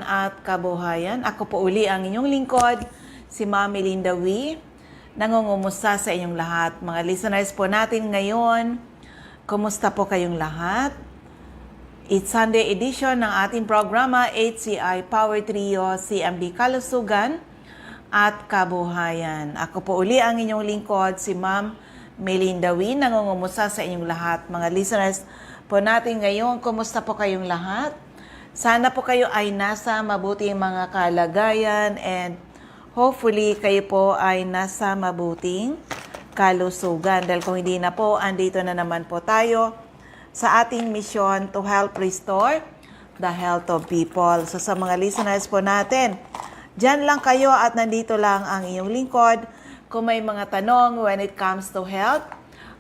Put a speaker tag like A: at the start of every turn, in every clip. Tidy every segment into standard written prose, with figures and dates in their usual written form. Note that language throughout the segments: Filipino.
A: kalusugan at kabuhayan. Ako po uli ang inyong lingkod, si Ma'am Melinda Wee. Nangungumusta sa inyong lahat. Mga listeners po natin ngayon, kumusta po kayong lahat? It's Sunday edition ng ating programa, HCI Power Trio, CMD Kalusugan at Kabuhayan. Ako po uli ang inyong lingkod, si Ma'am Melinda Wee. Nangungumusta sa inyong lahat. Mga listeners po natin ngayon, kumusta po kayong lahat? Sana po kayo ay nasa mabuting mga kalagayan and hopefully kayo po ay nasa mabuting kalusugan. Dahil kung hindi na po, andito na naman po tayo sa ating mission to help restore the health of people. So sa mga listeners po natin, dyan lang kayo at nandito lang ang iyong lingkod. Kung may mga tanong when it comes to health,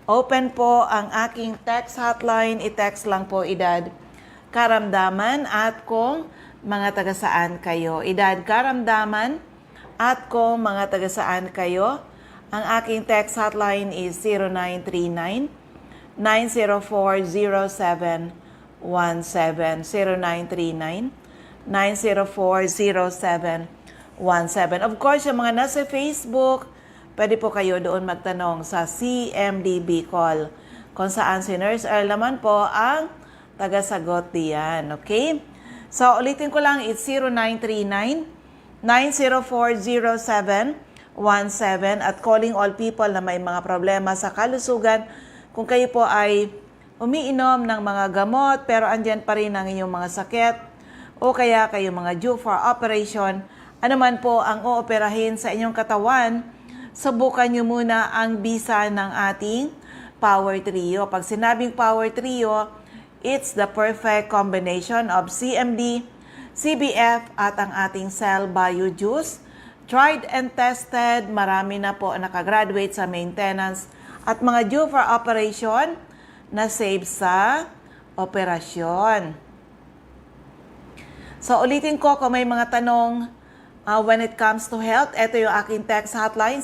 A: open po ang aking text hotline. I-text lang po edad karamdaman at kung mga taga-saan kayo. Edad karamdaman at kung mga taga-saan kayo. Ang aking text hotline is 0939-904-0717. 0939-904-0717. Of course, yung mga nasa Facebook, pwede po kayo doon magtanong sa CMD Bicol, kung saan si Nurse Earl naman po ang tagasagot diyan. Okay? So, ulitin ko lang, it's 0939-904-0717 at calling all people na may mga problema sa kalusugan. Kung kayo po ay umiinom ng mga gamot pero andyan pa rin ang inyong mga sakit o kaya kayo mga due for operation, ano man po ang ooperahin sa inyong katawan, subukan nyo muna ang bisa ng ating Power Trio. Pag sinabing Power Trio, it's the perfect combination of CMD, CBF at ang ating Cell Bio Juice. Tried and tested, marami na po nakagraduate sa maintenance at mga due for operation na save sa operasyon. So ulitin ko kung may mga tanong when it comes to health, ito yung aking text hotline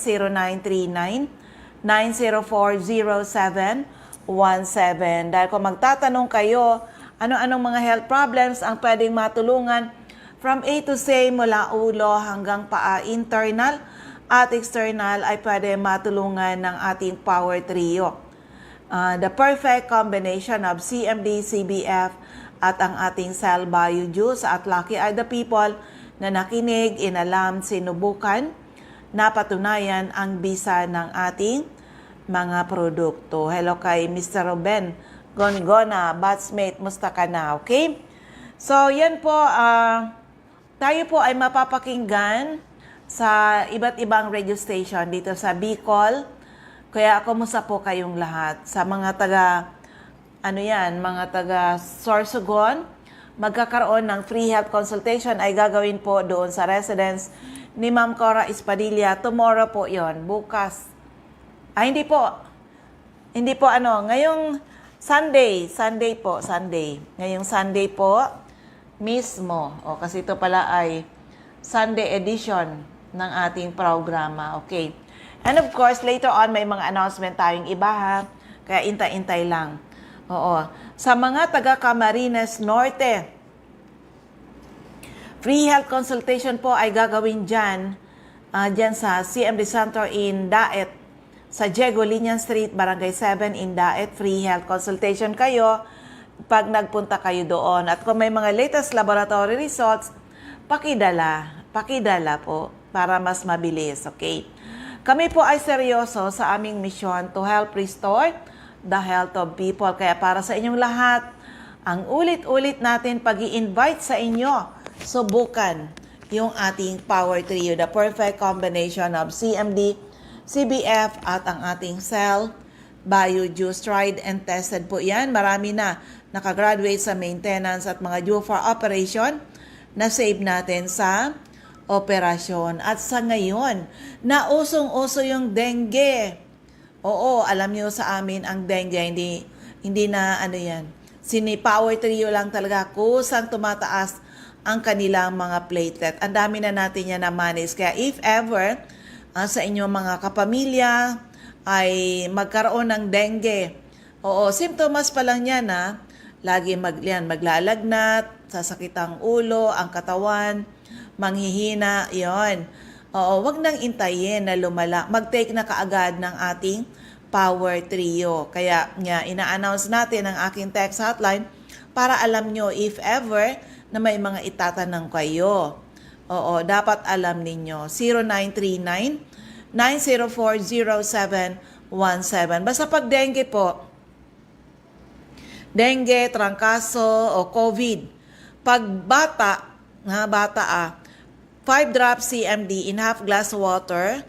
A: 0939-904-0717. Dahil kung magtatanong kayo, ano-anong mga health problems ang pwedeng matulungan from A to Z mula ulo hanggang paa, internal at external ay pwede matulungan ng ating Power Trio. The perfect combination of CMD, CBF at ang ating Cell Bio Juice at lucky are the people na nakinig, inalam, sinubukan, napatunayan ang bisa ng ating mga produkto. Hello kay Mr. Ruben Gongona, batchmate, musta ka na, okay? So, yan po, tayo po ay mapapakinggan sa iba't ibang radio station dito sa Bicol. Kaya, kumusta po kayong lahat? Sa mga mga taga Sorsogon, magkakaroon ng free health consultation ay gagawin po doon sa residence ni Ma'am Cora Espadilla. Tomorrow po yon, bukas. Hindi po ngayong Sunday po. Ngayong Sunday po mismo. Kasi ito pala ay Sunday edition ng ating programa. Okay. And of course, later on may mga announcement tayong iba ha. Kaya intay-intay lang. Oo. Sa mga taga Camarines Norte, free health consultation po ay gagawin dyan sa CMD Center in Daet. Sa Diego Linian Street, Barangay 7 in Daet, free health consultation kayo pag nagpunta kayo doon. At kung may mga latest laboratory results, pakidala po para mas mabilis, okay? Kami po ay seryoso sa aming mission to help restore the health of people. Kaya para sa inyong lahat, ang ulit-ulit natin pag-i-invite sa inyo, subukan yung ating Power Trio, the perfect combination of CMD, CBF at ang ating Cell Bio Juice. Tried and tested po yan. Marami na nakagraduate sa maintenance at mga due for operation na save natin sa operasyon. At sa ngayon, nausong-uso yung dengue. Oo, alam niyo sa amin ang dengue, hindi na yan. Power Trio lang talaga kusang tumataas ang kanilang mga platelet. Ang dami na natin yan na manage. Kaya if ever, sa inyong mga kapamilya ay magkaroon ng dengue. Oo, simptomas pa lang yan Lagi maglalagnat, sasakit ang ulo, ang katawan, manghihina, yon. Oo, wag nang intayin na lumala. Mag-take na kaagad ng ating Power Trio. Kaya nga, ina-announce natin ang aking text hotline para alam nyo if ever na may mga itatanong kayo. Oo, dapat alam ninyo. 0939-904-0717. Basta pag dengue po, dengue, trangkaso, o COVID. Pag bata, 5 drops CMD in half glass water,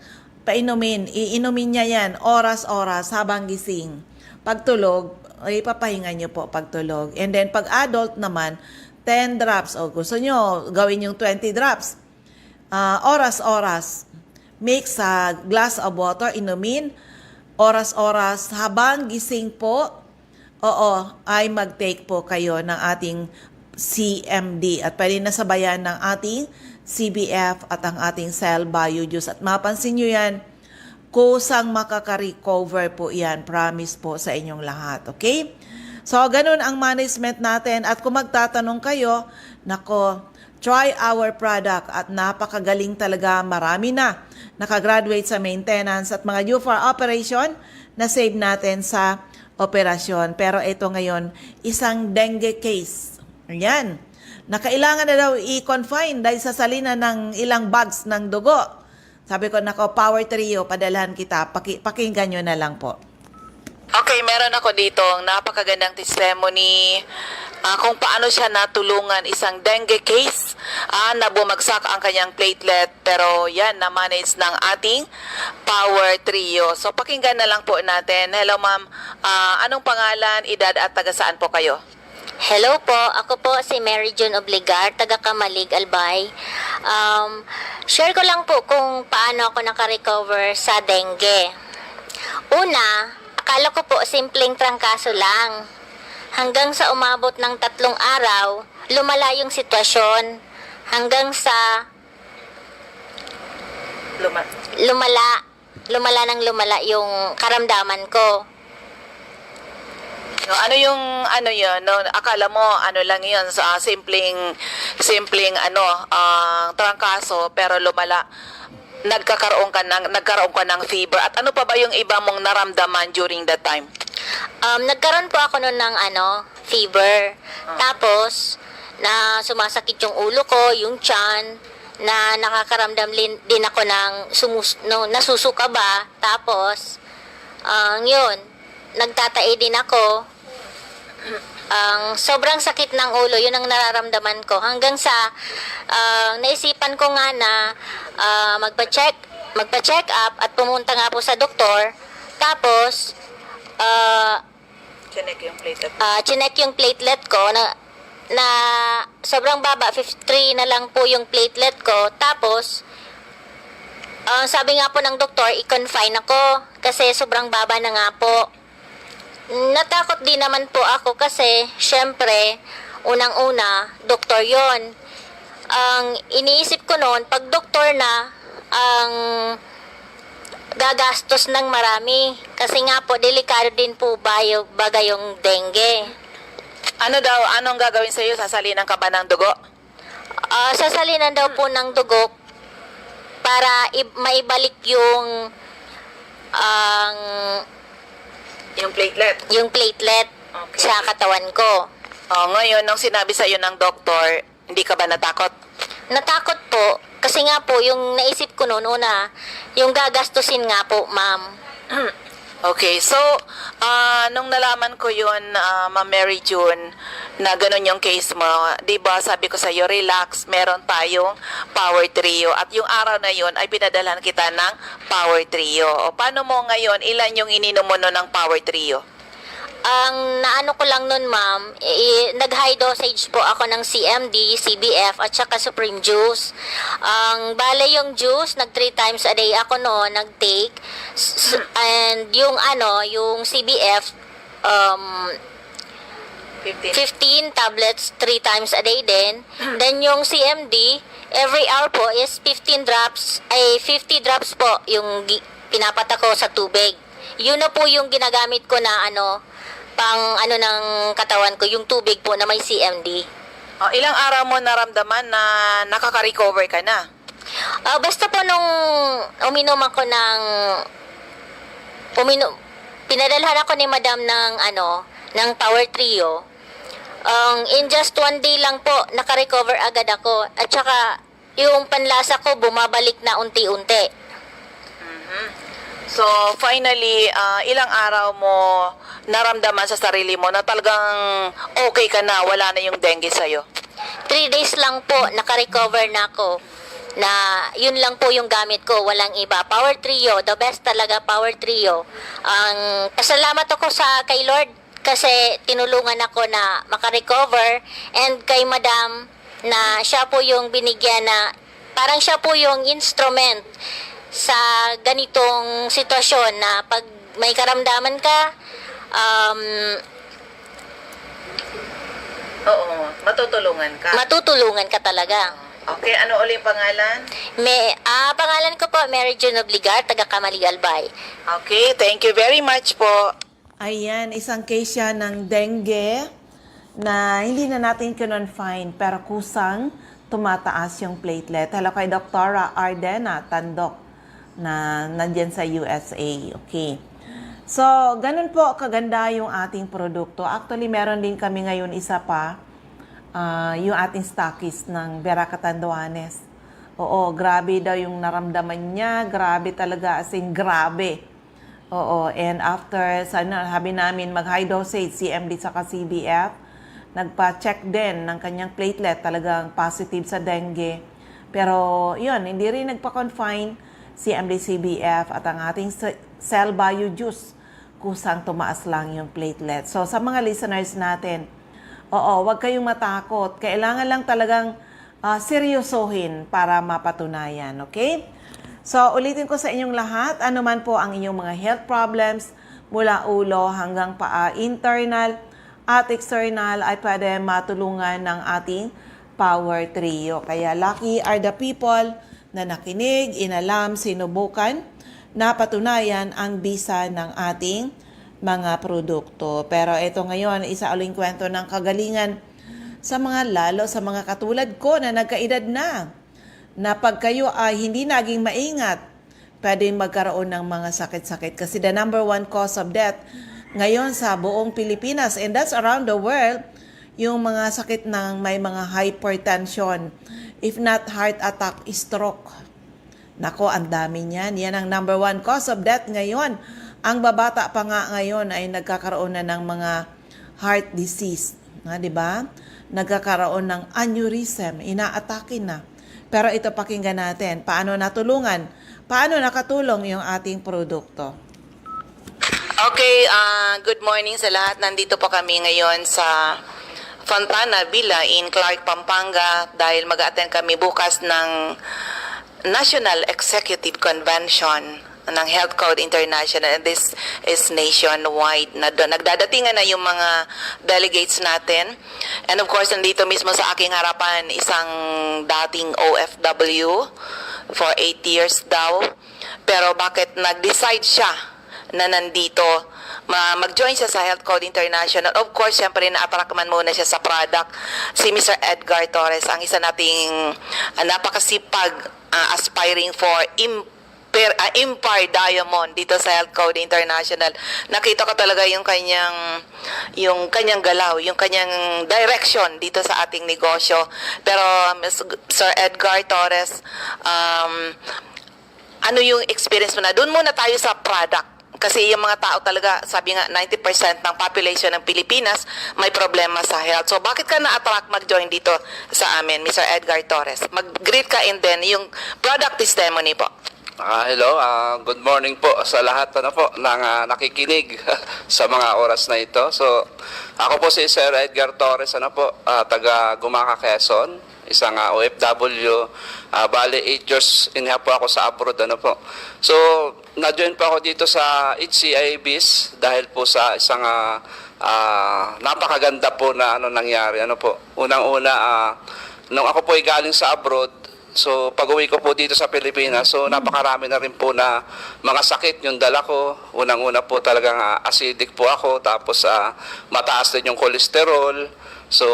A: iinumin niya yan oras-oras habang gising. Pagtulog, ipapahinga niyo po pagtulog. And then pag adult naman, 10 drops. O gusto nyo, gawin yung 20 drops. Oras-oras. Mix sa glass of water, inumin, oras-oras habang gising po. Oo, ay mag-take po kayo ng ating CMD at pwede na sabayan ng ating CBF at ang ating Cell Bio Juice. At mapansin nyo yan, kusang makaka-recover po yan. Promise po sa inyong lahat. Okay? So, ganun ang management natin. At kung magtatanong kayo, nako, try our product at napakagaling talaga. Marami na nakagraduate sa maintenance at mga due for operation na save natin sa operasyon. Pero ito ngayon, isang dengue case. Ayan. Nakailangan na daw i-confine dahil sa salina ng ilang bags ng dugo. Sabi ko, nako, Power Trio, padalhan kita. Pakinggan nyo na lang po. Okay, meron ako dito napakagandang testimony kung paano siya natulungan isang dengue case na bumagsak ang kanyang platelet. Pero yan, na-manage ng ating Power Trio. So, pakinggan na lang po natin. Hello, ma'am. Anong pangalan, edad at taga saan po kayo?
B: Hello po, ako po si Mary June Obligar, taga Kamalig, Albay. Share ko lang po kung paano ako nakarecover sa dengue. Una, akala ko po simpleng trangkaso lang. Hanggang sa umabot ng 3 araw, lumala yung sitwasyon. Hanggang sa lumala yung karamdaman ko.
A: No, ano yun, no? Akala mo ano lang yun sa simpleng trangkaso pero lumala. Nagkaroon ka ng fever. At ano pa ba yung iba mong naramdaman during that time?
B: Nagkaroon po ako noon ng fever. Tapos na sumasakit yung ulo ko, yung tiyan, na nakakaramdam din ako ng nasusuka ba. Tapos yun, nagtatae din ako. Sobrang sakit ng ulo, yun ang nararamdaman ko. Hanggang sa naisipan ko nga na magpa-check up at pumunta nga po sa doktor. Tapos chinek yung platelet ko na sobrang baba, 53 na lang po yung platelet ko. Tapos sabi nga po ng doktor, i-confine ako kasi sobrang baba na nga po. Natakot din naman po ako kasi, syempre, unang-una, doktor yon. Ang iniisip ko noon, pag doktor na, ang gagastos ng marami. Kasi nga po, delikado din po baga yung dengue.
A: Anong gagawin sa iyo? Sasalinan ka ba ng dugo?
B: Sasalinan daw po ng dugo para maibalik yung
A: Yung platelet?
B: Okay. Sa katawan ko.
A: Ngayon, nung sinabi sa iyo ng doktor, hindi ka ba natakot?
B: Natakot po. Kasi nga po, yung naisip ko noon una, yung gagastusin nga po, ma'am.
A: Okay, so, nung nalaman ko yun, Ma'am Mary June, na ganun yung case mo, di ba sabi ko sa iyo, relax, meron tayong Power Trio. At yung araw na yun ay pinadalhan kita ng Power Trio. O, paano mo ngayon, ilan yung ininom mo nun ng Power Trio?
B: Ang naano ko lang nun, ma'am, nag-high dosage po ako ng CMD, CBF, at saka Supreme Juice. Ang bale yung juice, 3 times a day ako noon, nag-take. And yung yung CBF, 15 tablets 3 times a day din. Then yung CMD, every hour po is 50 drops po yung pinapatak ko sa tubig. Yun na po yung ginagamit ko na pang ng katawan ko, yung tubig po na may CMD.
A: Ilang araw mo naramdaman na nakaka-recover ka na?
B: Basta po nung uminom ako pinadalhan ako ni Madam ng Power Trio. In just 1 day lang po, naka-recover agad ako. At saka, yung panlasa ko bumabalik na unti-unti.
A: So, finally, ilang araw mo naramdaman sa sarili mo na talagang okay ka na, wala na yung dengue sa'yo?
B: 3 days lang po, naka-recover na ako. Na yun lang po yung gamit ko, walang iba. Power Trio, the best talaga, Power Trio. Pasalamat ako kay Lord kasi tinulungan ako na maka-recover, and kay Madam na siya po yung binigyan na parang siya po yung instrument sa ganitong sitwasyon na pag may karamdaman ka,
A: Oo, matutulungan ka
B: talaga.
A: Okay, ano ulit pangalan?
B: Pangalan ko po, Mary June Obligar, taga Camali Albay.
A: Okay, thank you very much po. Ayan, isang case yan ng dengue na hindi na natin kinonfine pero kusang tumataas yung platelet. Hello kay Dr. Ardena Tandok na nandyan sa USA. Okay. So, ganun po kaganda yung ating produkto. Actually, meron din kami ngayon isa pa, yung ating stockist ng Vera Catanduanes. Oo, grabe daw yung naramdaman niya. Grabe talaga, as in grabe. Oo, and after, sabi namin mag-high dosage, CMD saka CBF, nagpa-check din ng kanyang platelet, talagang positive sa dengue. Pero, yun, hindi rin nagpa-confine CMD, CBF at ang ating cell bio juice, kusang tumaas lang yung platelet. So, sa mga listeners natin, huwag kayong matakot. Kailangan lang talagang seryosohin para mapatunayan, okay? So, ulitin ko sa inyong lahat, ano man po ang inyong mga health problems, mula ulo hanggang paa, internal at external, ay pwede matulungan ng ating Power Trio. Kaya lucky are the people na nakinig, inalam, sinubukan, napatunayan ang bisa ng ating mga produkto. Pero ito ngayon, isa uling kwento ng kagalingan sa mga katulad ko na nagkaedad na pag kayo ay hindi naging maingat, pwedeng magkaroon ng mga sakit-sakit. Kasi the number 1 cause of death ngayon sa buong Pilipinas, and that's around the world, yung mga sakit ng may mga hypertension, if not heart attack, stroke. Nako, ang dami niyan. Yan ang number 1 cause of death ngayon. Ang babata pa nga ngayon ay nagkakaroon na ng mga heart disease. Di ba? Nagkakaroon ng aneurysm. Inaatake na. Pero ito, pakinggan natin. Paano natulungan? Paano nakatulong yung ating produkto? Okay, good morning sa lahat. Nandito po kami ngayon sa Fontana Villa in Clark, Pampanga dahil mag-attend kami bukas ng National Executive Convention ng Health Code International, and this is nationwide. Nagdadatingan na yung mga delegates natin. And of course, nandito mismo sa aking harapan, isang dating OFW for 8 years daw. Pero bakit nag-decide siya na nandito, mag-join siya sa Health Code International? Of course, siyempre na-attract man muna siya sa product. Si Mr. Edgar Torres, ang isa nating napakasipag, aspiring for Empire Diamond dito sa Health Code International. Nakita ko talaga yung kanyang galaw, yung kanyang direction dito sa ating negosyo. Pero Sir Edgar Torres, ano yung experience mo na? Doon muna tayo sa product. Kasi yung mga tao talaga, sabi nga, 90% ng population ng Pilipinas may problema sa health. So, bakit ka na-attract mag-join dito sa amin, Mr. Edgar Torres? Mag-greet ka, and then yung product testimony po.
C: Hello, good morning po sa lahat po ng nakikinig sa mga oras na ito. So, ako po si Sir Edgar Torres, taga Gumaca, Quezon, isang OFW. Bali, 8 years inha po ako sa abroad, po. So, na-join po ako dito sa HCIBs dahil po sa isang napakaganda po na nangyari. Unang-una, nung ako po ay galing sa abroad, So pag-uwi ko po dito sa Pilipinas, so napakarami na rin po na mga sakit yung dala ko. Unang-una po talagang acidic po ako, tapos mataas din yung kolesterol. So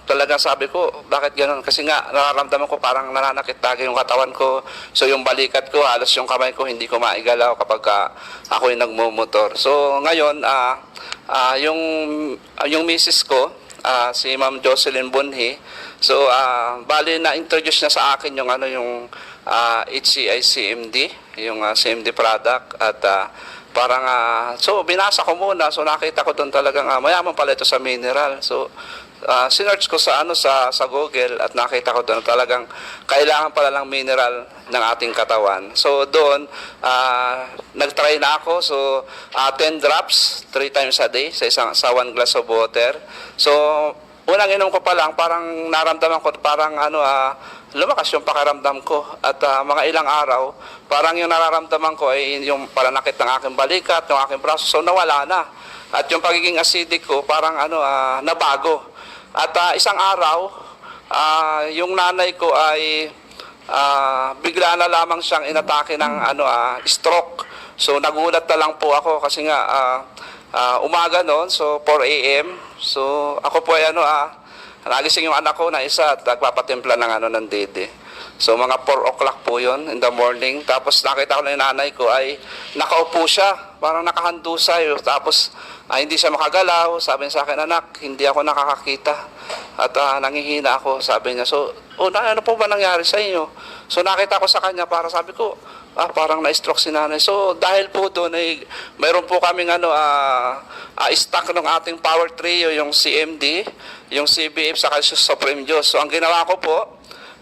C: talagang sabi ko, bakit gano'n? Kasi nga nararamdaman ko parang nananakit lagi yung katawan ko. So yung balikat ko, halos yung kamay ko hindi ko maigalaw kapag ako yung nagmumotor. So ngayon, yung misis ko, si Ma'am Jocelyn Bunhi. So bali na introduce niya sa akin yung HCI CMD, yung CMD product at parang so binasa ko muna, so nakita ko doon talagang mayaman pala ito sa mineral. So sinearch ko sa sa Google at nakita ko doon talagang kailangan pala ng mineral ng ating katawan. So doon nagtry na ako. So 10 drops 3 times a day sa 1 glass of water. So unang inom ko pa lang, parang naramdaman ko parang lumakas yung pakiramdam ko at mga ilang araw parang yung nararamdaman ko ay yung pananakit ng aking balikat, ng aking braso, so nawala na. At yung pagiging acidic ko parang nabago. At isang araw yung nanay ko ay bigla na lamang siyang inatake ng stroke. So nagulat na lang po ako kasi nga umaga noon, so 4 a.m. So ako po ay nagising yung anak ko na isa at nagpapatimpla ng dede. So mga 4 o'clock po yun in the morning. Tapos nakita ko na yung nanay ko ay nakaupo siya, parang nakahandusay. Tapos hindi siya makagalaw. Sabi niya sa akin, anak, hindi ako nakakakita at nangihina ako, sabi niya. So ano po ba nangyari sa inyo? So nakita ko sa kanya, para sabi ko, parang na-stroke si nanay. So dahil po doon ay mayroon po kaming stock ng ating Power Trio, yung CMD, yung CBF sa Supreme Diyos. So ang ginawa ko po,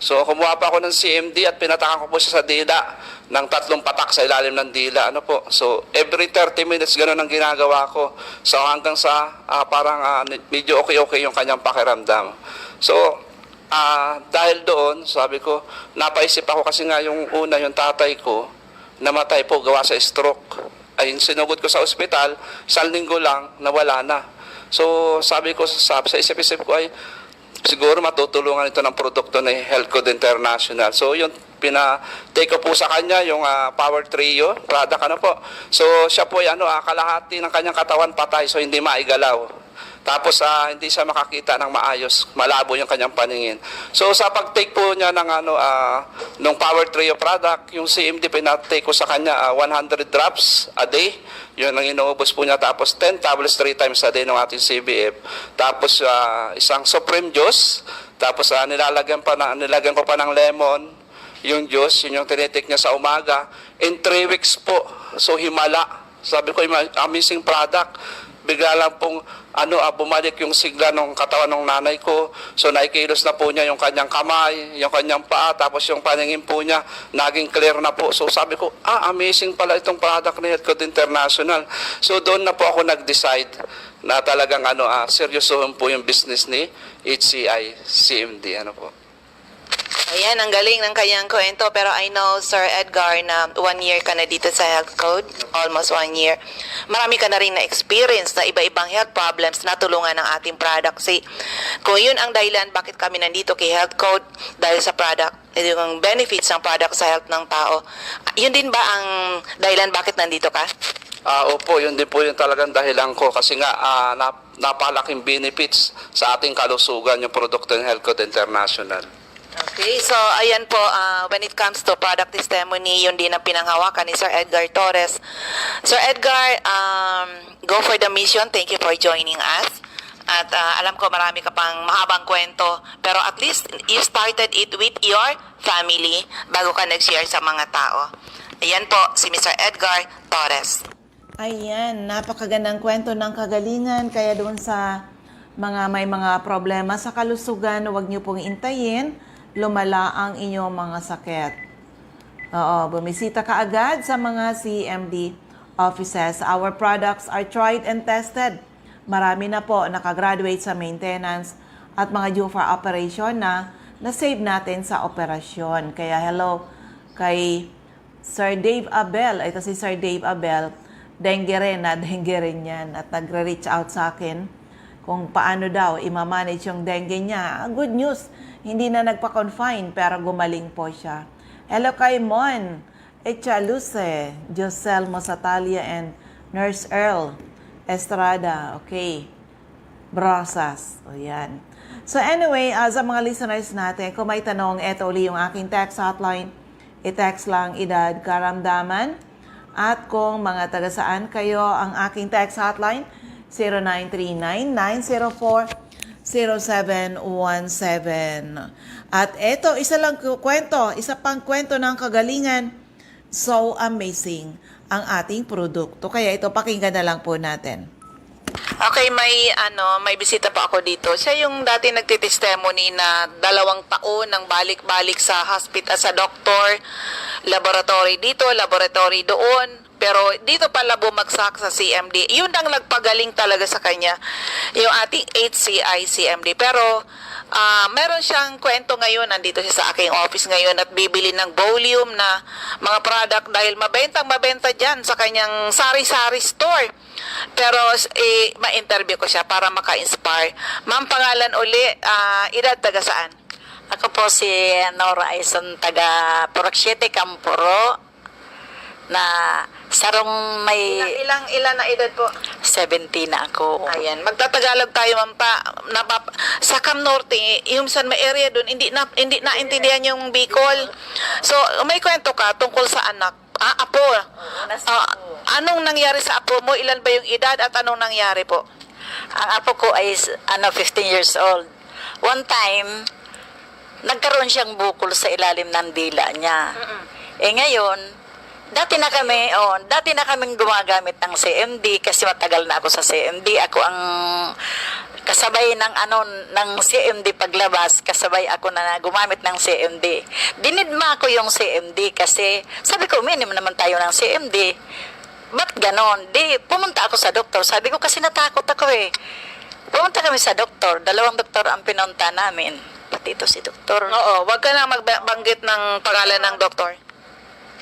C: so kumuha pa ako ng CMD at pinatakan ko po siya sa dila ng 3 patak sa ilalim ng dila. So every 30 minutes gano'n ang ginagawa ko. So hanggang sa parang medyo okay yung kanyang pakiramdam. So dahil doon, sabi ko, napaisip ako kasi nga yung yung tatay ko, namatay po gawa sa stroke. Ay sinugod ko sa ospital, 1 linggo lang, nawala na. So sabi ko sa isip-isip ko ay, siguro matutulungan ito ng produkto ng Health Code International. So yun, take ko po sa kanya yung Power Trio product po. So siya po ay kalahati ng kanyang katawan patay, so hindi maigalaw. Tapos hindi siya makakita ng maayos, malabo yung kanyang paningin. So sa pag-take po niya ng ng Power Trio product, yung CMD pinatake ko sa kanya 100 drops a day. Yun ang inuubos po niya. Tapos 10 tablets 3 times a day ng ating CBF. Tapos isang Supreme Juice. Tapos nilagyan ko pa ng lemon. Yung juice, yun yung tinitake niya sa umaga. In 3 weeks po, so himala. Sabi ko, amazing product. Bigla lang pong bumalik yung sigla ng katawan ng nanay ko. So naikilos na po niya yung kanyang kamay, yung kanyang paa, tapos yung paningin po niya naging clear na po. So sabi ko, amazing pala itong product ni Health Code International. So doon na po ako nag-decide na talagang seryosohin po yung business ni HCI CMD po.
D: Ayan, ang galing ng kanyang kwento. Pero I know, Sir Edgar, na 1 year ka na dito sa Health Code. Almost 1 year. Marami ka na rin na-experience na iba-ibang health problems na tulungan ng ating product. Kung yun ang dahilan bakit kami nandito kay Health Code, dahil sa product, yung benefits ng product sa health ng tao, yun din ba ang dahilan bakit nandito ka?
C: Opo, yun din po yung talagang dahilan ko. Kasi nga, napalaking benefits sa ating kalusugan yung produkto ng Health Code International.
D: Okay, so ayan po, when it comes to product testimony, yun din ang pinanghawakan ni Sir Edgar Torres. Sir Edgar, go for the mission. Thank you for joining us. At alam ko marami ka pang mahabang kwento, pero at least you started it with your family bago ka nag-share sa mga tao. Ayan po, si Mr. Edgar Torres.
A: Ayan, napakagandang kwento ng kagalingan. Kaya doon sa may mga problema sa kalusugan, huwag niyo pong intayin, lumala ang inyong mga sakit. Bumisita ka agad sa mga CMD offices. Our products are tried and tested. Marami na po nakagraduate sa maintenance at mga due for operation na na-save natin sa operasyon. Kaya hello kay Sir Dave Abel. Ito si Sir Dave Abel. Dengue rin yan at nagre-reach out sa akin. kung paano daw imamanage yung dengue niya. Good news, hindi na nagpa-confine pero gumaling po siya. Hello kay Mon, Echaluce, Josel Mosatalia, and Nurse Earl Estrada. Okay. Brosas. O yan. So anyway, sa mga listeners natin, kung may tanong, eto uli yung aking text hotline. I-text lang edad, karamdaman. At kung mga taga saan kayo, ang aking text hotline, 0939-904-0717. At eto, isa pang kwento ng kagalingan. So amazing ang ating produkto. Kaya ito, pakinggan na lang po natin.
D: Okay, may bisita pa ako dito. Siya yung dati nagtitestimony na 2 taon ng balik-balik sa hospital, sa doktor, laboratory dito, laboratory doon. Pero dito pala bumagsak sa CMD. Yun ang nagpagaling talaga sa kanya, yung ating HCI CMD. Pero meron siyang kwento ngayon, nandito siya sa aking office ngayon at bibili ng volume na mga product dahil mabenta dyan sa kanyang sari-sari store. Pero ma-interview ko siya para maka-inspire. Ma'am, pangalan uli, edad taga saan?
E: Ako po si Nora Aison, taga Puraksiyete, Campuro, na sarong may
D: Ilan na edad po?
E: 70 na ako.
D: Ayan, magtatagalog tayo, ma'am, sa Cam Norte, yung San may area doon, hindi naintindihan yung Bicol. So, may kwento ka tungkol sa anak. Apo. Anong nangyari sa apo mo? Ilan ba yung edad at anong nangyari po?
E: Ang apo ko ay 15 years old. One time, nagkaroon siyang bukol sa ilalim ng dila niya. Ngayon, dati na kaming gumagamit ng CMD kasi matagal na ako sa CMD. Ako ang kasabay ng CMD paglabas, kasabay ako na gumamit ng CMD. Dinidma ko yung CMD kasi sabi ko, minimum naman tayo ng CMD. Ba't ganon? Pumunta ako sa doktor. Sabi ko kasi natakot ako eh. Pumunta kami sa doktor. 2 doktor ang pinunta namin. Pati ito si doktor.
D: Oo, wag ka na magbanggit ng pangalan ng doktor.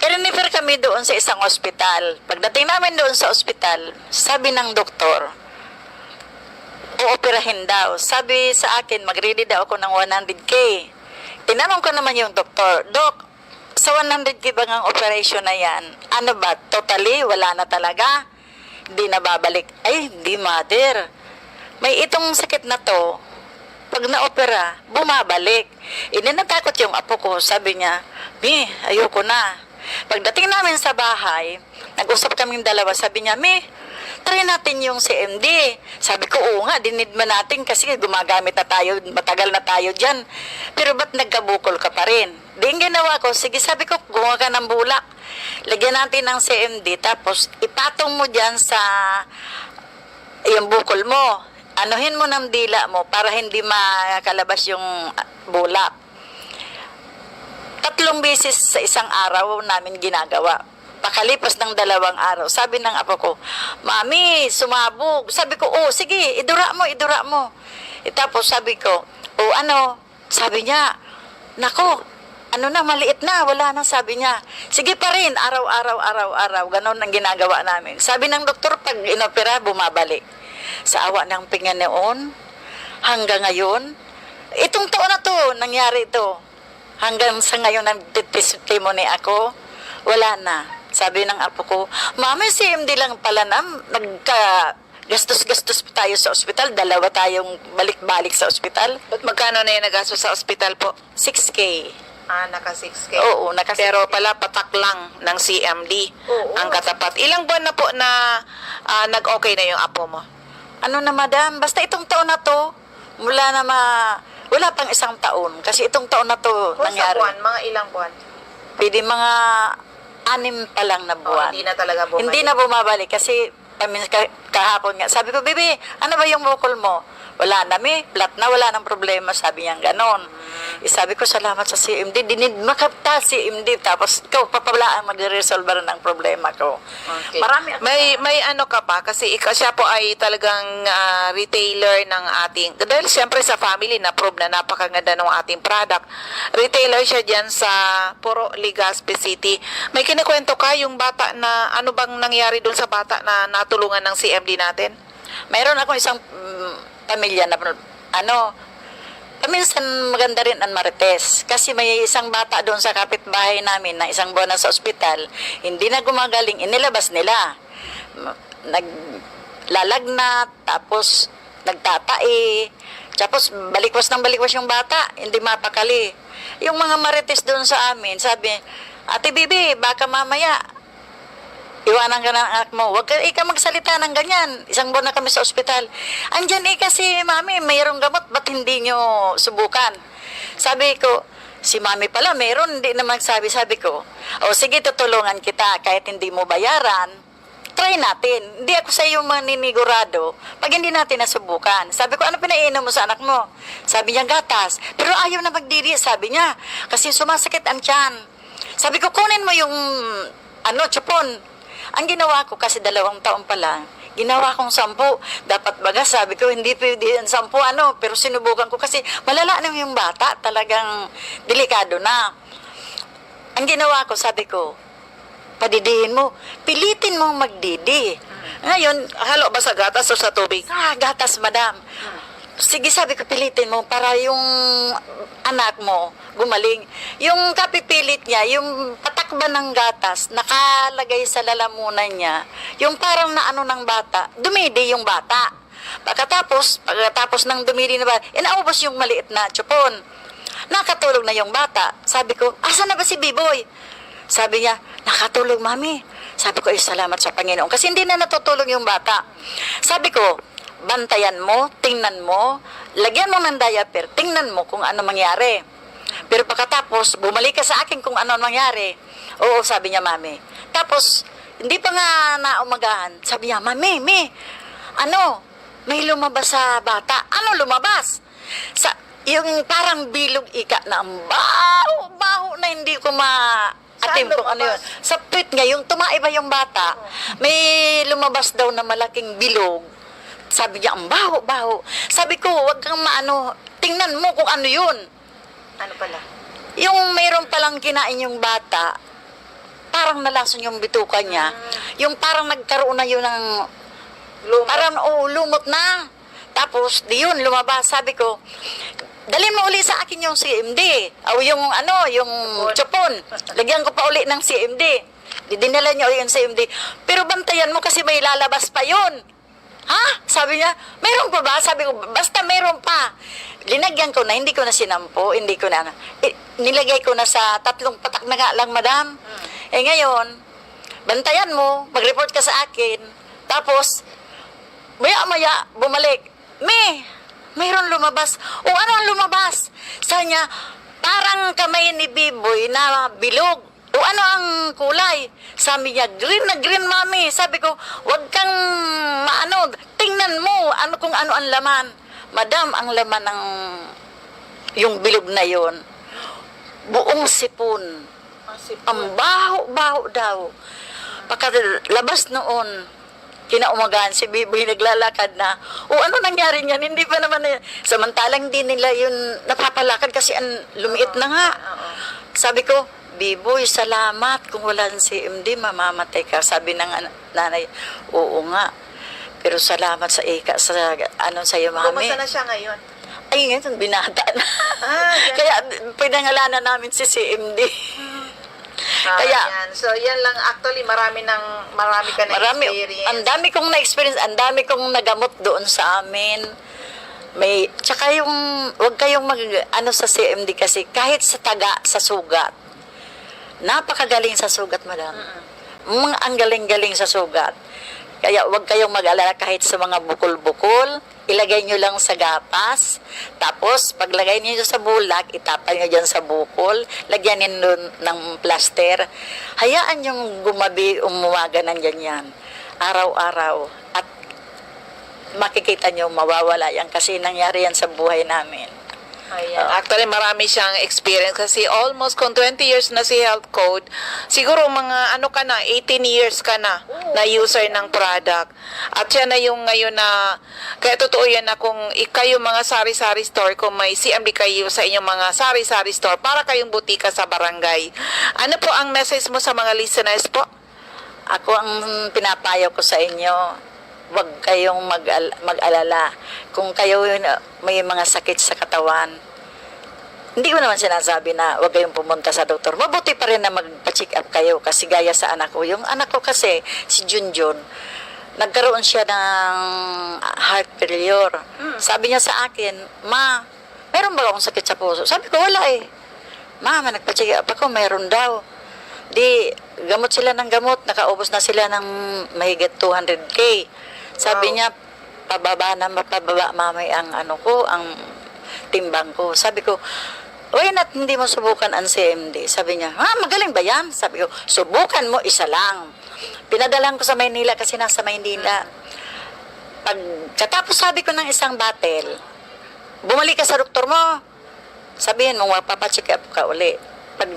E: I-refer kami doon sa isang ospital. Pagdating namin doon sa ospital, sabi ng doktor, uoperahin daw. Sabi sa akin, mag-ready daw ako ng 100K. Tinanong ko naman yung doktor, Dok, sa 100K bang ang operation na yan? Ano ba? Totally? Wala na talaga? Hindi na babalik? Ay, hindi, mother. May itong sakit na to, pag na-opera, bumabalik. Natakot yung apo ko. Sabi niya, Mi, ayoko na. Pagdating namin sa bahay, nag-usap kaming dalawa. Sabi niya, Mi, try natin yung CMD. Sabi ko, oo nga, dinidma natin kasi gumagamit na tayo, matagal na tayo dyan. Pero ba't nagkabukol ka pa rin? Di yung ginawa ko, sige, sabi ko, gumawa ka ng bulak. Lagyan natin ng CMD, tapos ipatong mo dyan sa yung bukol mo. Anuhin mo ng dila mo para hindi makalabas yung bulak. 3 beses sa isang araw namin ginagawa. Pakalipas ng 2 araw, sabi ng apo ko, Mami, sumabog. Sabi ko, sige, idura mo. Tapos sabi ko, ano? Sabi niya, nako, maliit na, wala na, sabi niya. Sige pa rin, araw-araw, ganon ang ginagawa namin. Sabi ng doktor, pag inopera, bumabalik. Sa awa ng Panginoon, hanggang ngayon, itong taon na to, nangyari ito. Hanggang sa ngayon, nag-testimony ako, wala na. Sabi ng apo ko, Mami, CMD lang pala na, gastos-gastos pa tayo sa ospital, 2 tayong balik-balik sa ospital.
D: Ba't magkano na yung nagastos sa ospital po?
E: 6K.
D: Naka 6K.
E: Oo, naka 6K.
D: Pero pala patak lang ng CMD ang katapat. Ilang buwan na po na nag-okay na yung apo mo?
E: Ano na, madam? Basta itong taon na to, wala pang 1 taon. Kasi itong taon na to nangyari.
D: Sa buwan, mga ilang buwan?
E: Pwede mga 6 pa lang na buwan.
D: Hindi na talaga bumalik.
E: Hindi na bumabalik kasi kahapon nga. Sabi ko, Bibi, ano ba yung bukol mo? Wala na, flat na, wala nang problema. Sabi niya ganon. Sabi ko, salamat sa CMD. Makapta CMD. Tapos, ikaw, papabalaan, mag-resolve rin ang problema ko.
D: Okay.
E: Marami.
D: May ano ka pa? Kasi siya po ay talagang retailer ng ating, dahil siyempre sa family, na-prove na napakaganda ng ating product. Retailer siya dyan sa Puro, Legazpi City. May kinikwento ka yung bata na, ano bang nangyari dun sa bata na natulungan ng CMD natin?
E: mayroon akong isang pamilya na paminsan maganda rin ang marites. Kasi may isang bata doon sa kapitbahay namin na isang buwan na sa ospital, hindi na gumagaling, inilabas nila. Naglalagnat, tapos nagtatai, tapos balikwas yung bata, hindi mapakali. Yung mga marites doon sa amin, sabi, Ate Bibi, baka mamaya, iwanan ka ng anak mo. Huwag ka magsalita ng ganyan. Isang buwan na kami sa ospital. Andyan kasi, Mami, mayroong gamot. Ba't hindi nyo subukan? Sabi ko, si Mami pala, mayroon. Hindi na magsabi. Sabi ko, sige, tutulungan kita. Kahit hindi mo bayaran, try natin. Hindi ako sa iyo maninigurado pag hindi natin nasubukan. Sabi ko, ano pinainom mo sa anak mo? Sabi niya, gatas. Pero ayaw na magdiri, sabi niya. Kasi sumasakit ang tiyan. Sabi ko, kunin mo yung chupon. Ang ginawa ko, kasi 2 taon pa lang, ginawa kong 10. Dapat baga, sabi ko, hindi pwede yung 10, pero sinubukan ko kasi malala na yung bata, talagang delikado na. Ang ginawa ko, sabi ko, padidihin mo, pilitin mong magdidi. Ngayon,
D: Halo ba sa gatas o sa tubig?
E: gatas, madam. Sige, sabi ko, pilitin mo para yung anak mo gumaling. Yung kapipilit niya, yung patakban ng gatas, nakalagay sa lalamunan niya, yung parang naano ng bata, dumidi yung bata. Pagkatapos ng dumidi na bata, inaubos yung maliit na chupon. Nakatulog na yung bata. Sabi ko, asa na ba si Biboy? Sabi niya, nakatulog, Mami. Sabi ko, salamat sa Panginoon. Kasi hindi na natutulog yung bata. Sabi ko, bantayan mo, tingnan mo, lagyan mo ng diaper, tingnan mo kung ano mangyari. Pero pagkatapos, bumalik ka sa akin kung ano mangyari. Oo, sabi niya, Mami. Tapos, hindi pa nga naumagahan. Sabi niya, Mami, may lumabas sa bata. Ano lumabas? Yung parang bilog ika na ang baho na hindi ko atim kung ano yun. Sa puwit niya, yung tumaiba yung bata, may lumabas daw na malaking bilog. Sabi niya, ang baho. Sabi ko, wag kang tingnan mo kung ano yun.
D: Ano pala?
E: Yung mayroon palang kinain yung bata, parang nalason yung bituka niya. Yung parang nagkaroon na yun ng, parang lumot na. Tapos, di yun, lumabas. Sabi ko, dalhin mo uli sa akin yung CMD. O yung yung chupon. Lagyan ko pa uli ng CMD. Dinala niya uli yung CMD. Pero bantayan mo kasi may lalabas pa yun. Ha? Sabi niya, meron pa ba? Sabi ko, basta meron pa. Linagyan ko na, hindi ko na sinampo, nilagay ko na sa 3 patak na nga lang, madam. Ngayon, bantayan mo, mag-report ka sa akin. Tapos, maya-maya, bumalik. Mayroon lumabas. O ano ang lumabas? Sabi niya, parang kamay ni Biboy na bilog. O ano ang kulay? Sabi niya, green na green, Mami. Sabi ko, wag kang tingnan mo kung ano ang laman. Madam, ang laman ng yung bilog na yon, buong sipon. Ang baho daw. Pagkalabas noon, kinaumagahan si Biboy naglalakad na. O ano nangyari niyan? Hindi pa naman samantalang di nila yun napapalakad kasi lumiit na nga. Sabi ko, Biboy, salamat. Kung wala si MD, mamamatay ka. Sabi ng nanay, oo nga. Pero salamat sa sa'yo, Mami.
D: Kumusta na siya ngayon?
E: Ay, ngayon, binata na. Kaya, pinangalanan namin si CMD. Kaya,
D: yan. So, yan lang. Actually, marami ka na experience.
E: Ang dami kong na-experience, ang dami kong nagamot doon sa amin. Tsaka wag kayong sa CMD kasi, kahit sa sa sugat, napakagaling sa sugat, madam. Ang galing-galing sa sugat. Kaya wag kayong mag-alala kahit sa mga bukol-bukol, ilagay nyo lang sa gapas, tapos paglagay niyo sa bulak, itapal nyo dyan sa bukol, lagyan nyo ng plaster, hayaan yung umuwaga ng ganyan, araw-araw, at makikita nyo mawawala yan kasi nangyari yan sa buhay namin.
D: Ayan. Actually, marami siyang experience kasi almost kung 20 years na si Health Code, siguro mga 18 years ka na user ng product. At siya na yung ngayon na, kaya totoo yan na kung kayo mga sari-sari store, kung may CMD kayo sa inyong mga sari-sari store, para kayong butika sa barangay. Ano po ang message mo sa mga listeners po?
E: Ako ang pinapayo ko sa inyo, wag kayong mag-alala. Kung kayo may mga sakit sa katawan, hindi ko naman sinasabi na wag kayong pumunta sa doktor. Mabuti pa rin na magpa-check up kayo kasi gaya sa anak ko. Yung anak ko kasi, si Junjun, nagkaroon siya ng heart failure. Sabi niya sa akin, "Ma, meron ba akong sakit sa puso?" Sabi ko, "Wala eh." "Mama, nagpa-check up ako, meron daw." Di, gamot sila ng gamot, nakaubos na sila ng mahigit 200K. Sabi niya, pababa mamay ang ang timbang ko. Sabi ko, "Why not hindi mo subukan ang CMD?" Sabi niya, "Magaling ba yan?" Sabi ko, "Subukan mo, isa lang." Pinadalan ko sa Maynila kasi nasa Maynila. Pagkatapos sabi ko ng isang battle, "Bumalik ka sa doktor mo. Sabihin mo, mapapacheck up ka uli." Pag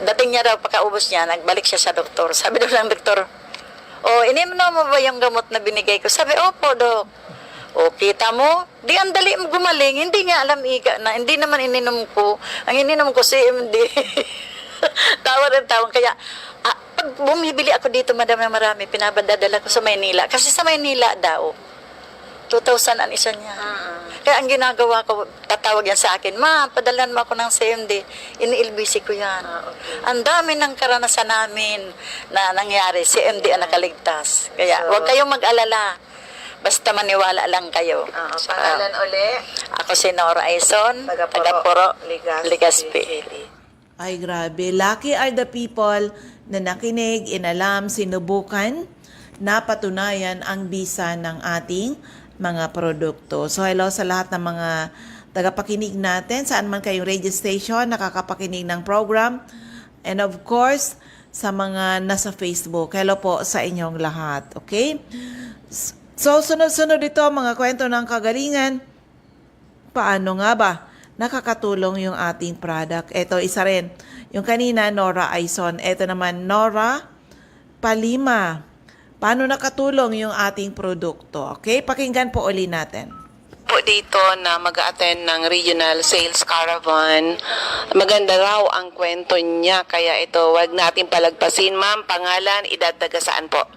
E: dating niya daw, pagkaubos niya, nagbalik siya sa doktor. Sabi daw ng doktor, "Inimnom mo ba yung gamot na binigay ko?" Sabi, "Opo, Dok." Kita mo? Di ang dali mo gumaling. Hindi nga alam na hindi naman ininom ko. Ang ininom ko CMD. Tawa ng tawang. Kaya, pag bumibili ako dito, madam, na marami, pinabadadala ko sa Maynila. Kasi sa Maynila daw, 2,000 ang isa niya. Kaya ang ginagawa ko, tatawag yan sa akin, "Ma, padalan mo ako ng CMD." Ini-LBC ko yan. Ang dami ng karanasan namin na nangyari. CMD ang nakaligtas. Kaya, huwag kayong mag-alala. Basta maniwala lang kayo.
D: Pangalan uli?
E: Ako si Nora Aison, taga-Puro, Legazpi.
A: Ay, grabe. Lucky are the people na nakinig, inalam, sinubukan, napatunayan ang bisa ng ating mga produkto. So, hello sa lahat ng mga tagapakinig natin, saan man kayong radio station, nakakapakinig ng program. And of course, sa mga nasa Facebook. Hello po sa inyong lahat. Okay? So, sunod-sunod ito, mga kwento ng kagalingan. Paano nga ba nakakatulong yung ating product? Ito, isa rin. Yung kanina, Nora Aison. Ito naman, Nora Palima. Paano nakatulong yung ating produkto? Okay? Pakinggan po uli natin.
D: Po dito na mag-attend ng regional sales caravan. Maganda raw ang kwento niya. Kaya ito, wag natin palagpasin. Ma'am, pangalan, edad, taga saan po?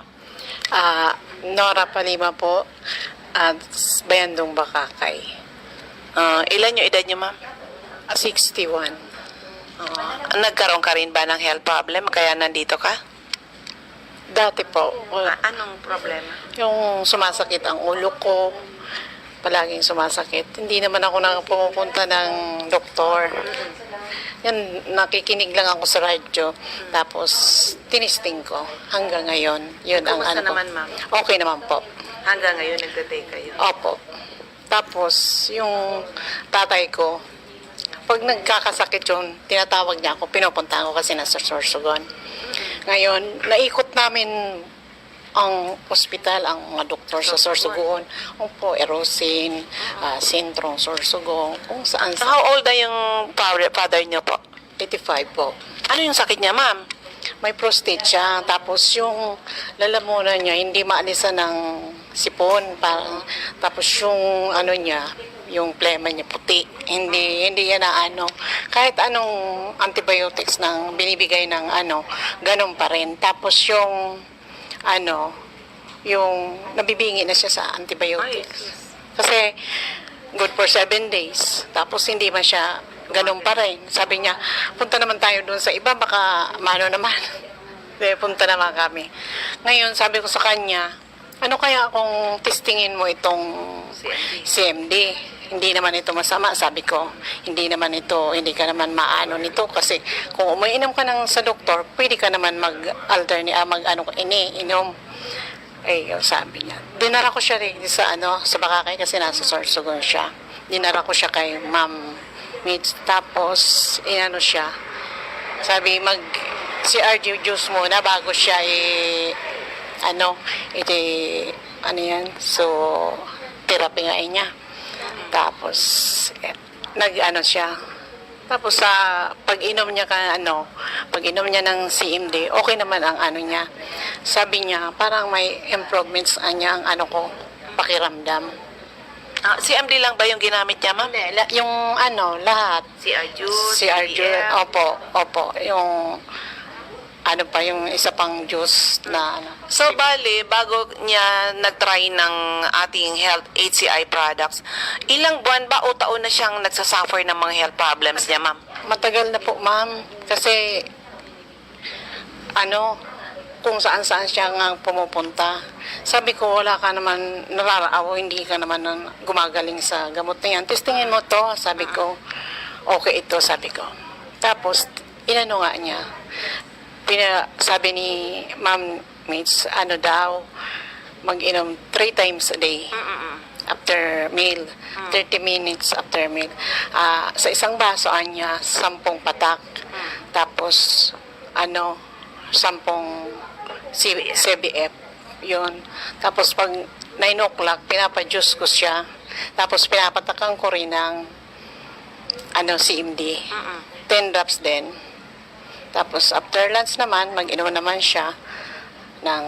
F: Nora Palima po at Bayandong Bakakay.
D: Ilan yung edad niyo, ma'am?
F: 61.
D: Nagkaroon ka rin ba ng health problem kaya nandito ka?
F: Dati po,
D: Anong problema?
F: yung sumasakit ang ulo ko, palaging sumasakit. Hindi naman ako pumupunta ng doktor. Yan, nakikinig lang ako sa radyo. Tapos, tinisting ko hanggang ngayon. Yun ang
D: Kumusta
F: ano ko.
D: naman, ma'am?
F: Okay naman po.
D: Hanggang ngayon, nagtatake kayo?
F: Opo. Tapos, yung tatay ko, pag nagkakasakit yun, tinatawag niya ako, pinupunta ko kasi nasa Sorsogon. Ngayon, naikot namin ang ospital, ang mga doktor sa Sorsogon. Opo, Erosin, Sintrong, Sorsogon, kung saan
D: So, how old na yung father niyo po?
F: 85 po.
D: Ano yung sakit niya, ma'am?
F: May prostate siya, tapos yung lalamunan niya, hindi maalisan ng sipon. Tapos yung ano niya, yung plema niya puti. Hindi yan na ano. Kahit anong antibiotics ng binibigay ng ano, ganun pa rin. Tapos yung ano, yung nabibingi na siya sa antibiotics. Kasi good for 7 days. Tapos hindi man siya ganun pa rin. Sabi niya, punta naman tayo doon sa iba, baka mano naman. Punta naman kami. Ngayon, sabi ko sa kanya, ano kaya kung testingin mo itong CMD? Hindi naman ito masama, sabi ko. Hindi ka naman maano nito kasi kung umiinom ka sa doktor, pwede ka naman inom. Sabi niya. Dinara ko siya rin sa Bakakay kasi nasa Sorsogon siya. Dinara ko siya kay Ma'am Mids. Tapos, siya. Sabi, CRG juice muna bago siya therapy nga niya. Tapos, siya. Tapos, pag-inom niya ng CMD, okay naman ang niya. Sabi niya, parang may improvements niya ang pakiramdam.
D: CMD lang ba yung ginamit niya, ma'am?
F: Yung lahat.
D: CRG,
F: CRG, opo. Yung, ano pa yung isa pang juice na ano.
D: So, bali, bago niya nag-try ng ating health HCI products, ilang buwan ba o taon na siyang nagsasuffer ng mga health problems niya, ma'am?
F: Matagal na po, ma'am. Kasi, kung saan-saan siya nga pumupunta. Sabi ko, wala ka naman nararaaw, hindi ka naman gumagaling sa gamot na yan. Testingin mo to, sabi ko. Okay ito, sabi ko. Tapos, inano nga niya. Sabi ni Ma'am Mates, mag-inom 3 times a day. After meal, 30 minutes after meal. Sa isang baso niya, 10 patak. Tapos, 10 CBF. Yun. Tapos pag 9 o'clock, pinapajuice ko siya. Tapos pinapatakan ko rin ng CMD. 10 drops din. Tapos after lunch naman, mag-inom naman siya ng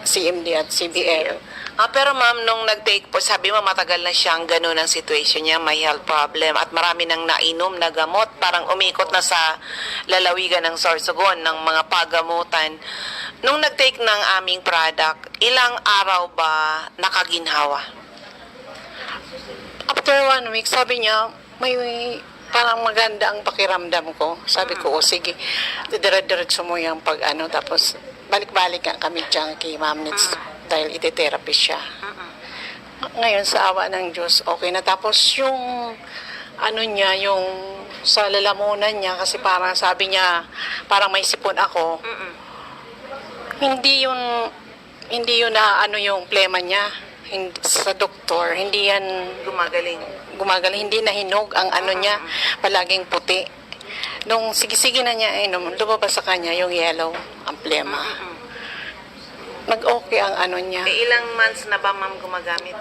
F: CMD at CBL.
D: Pero ma'am, nung nag-take po, sabi mo matagal na siyang ganun ang situation niya, may health problem at marami nang nainom na gamot, parang umikot na sa lalawigan ng Sorsogon ng mga pagamutan. Nung nag-take ng aming product, ilang araw ba nakaginhawa?
F: After 1 week, sabi niya, may parang maganda ang pakiramdam ko. Sabi ko, sige, dire-diretso mo yung tapos balik-balik nga kami dyan kay Ma'am Nits dahil iti-therapy siya. Ngayon, sa awa ng Diyos, okay na. Tapos yung, yung sa lalamunan niya, kasi parang sabi niya, parang may sipon ako. Hindi yun na yung plema niya. Sa doktor, hindi yan gumagaling, hindi na hinog ang niya, palaging puti. Nung sige-sige na niya inom, lumabas sa kanya yung yellow, ang plema. Nag-okay ang niya.
D: Ilang months na ba ma'am gumagamit?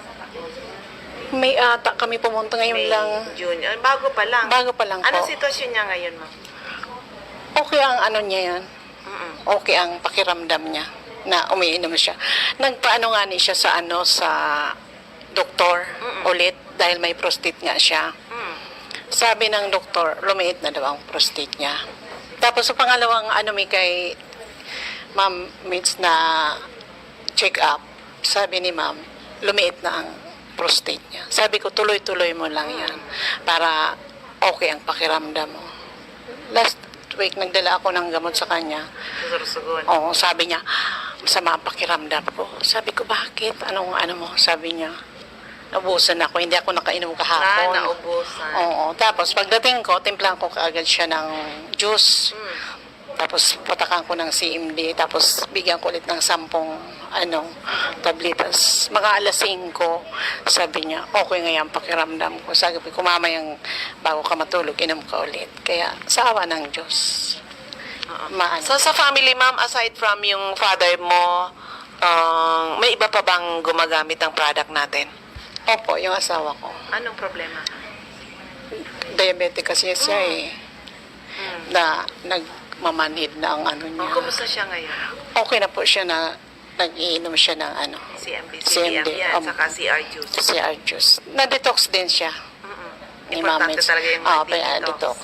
F: May ata kami pumunta ngayon lang.
D: June. Bago pa lang.
F: Bago pa lang po.
D: Anong sitwasyon niya ngayon ma'am?
F: Okay ang niya yan. Okay ang pakiramdam niya na umiinom siya. Nagpaano nga ni siya sa sa doktor ulit dahil may prostate nga siya. Sabi ng doktor, lumiit na daw ang prostate niya. Tapos sa pangalawang may kay Ma'am Mitz na check up, sabi ni Ma'am, lumiit na ang prostate niya. Sabi ko, tuloy-tuloy mo lang yan para okay ang pakiramdam mo. Last week, nagdala ako ng gamot sa kanya. Oo, sabi niya, masama ang pakiramdam ko. Sabi ko, bakit? Anong mo? Sabi niya, naubusan ako. Hindi ako nakainom kahapon.
D: Naubusan.
F: Oo. Tapos, pagdating ko, timplang ko kaagad siya ng juice. Tapos, patakan ko ng CMD. Tapos, bigyan ko ulit ng 10 tabletas. Mga alas 5, sabi niya, okay nga yung pakiramdam ko. Sabi ko, mamayang bago ka matulog, inom ka ulit. Kaya, sa awa ng Diyos.
D: So sa family ma'am, aside from yung father mo, may iba pa bang gumagamit ng product natin?
F: Opo, yung asawa ko.
D: Anong problema?
F: Diabetic kasi siya na nagmamanhid na ang niya.
D: Kumusta siya ngayon?
F: Okay na po siya na nag-iinom siya ng
D: CMB,
F: CMD,
D: yan, saka CR juice.
F: CR juice. Na-detox din siya. Ni
D: Importante
F: Ma'am
D: talaga yung
F: detox.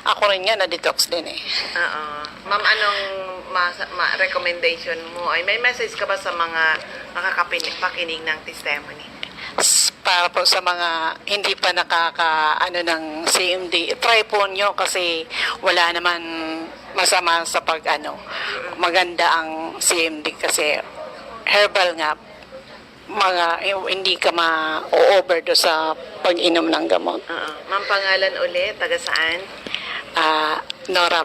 F: Ako rin nga, na-detox din
D: Oo. Ma'am, anong recommendation mo? Ay, may message ka ba sa mga makakapakinig ng testimony?
F: Para po sa mga hindi pa ng CMD, try po nyo kasi wala naman masama sa maganda ang CMD kasi herbal nga, hindi ka ma-overdose sa pag-inom ng gamot.
D: Ma'am, pangalan ulit, taga saan?
F: Nora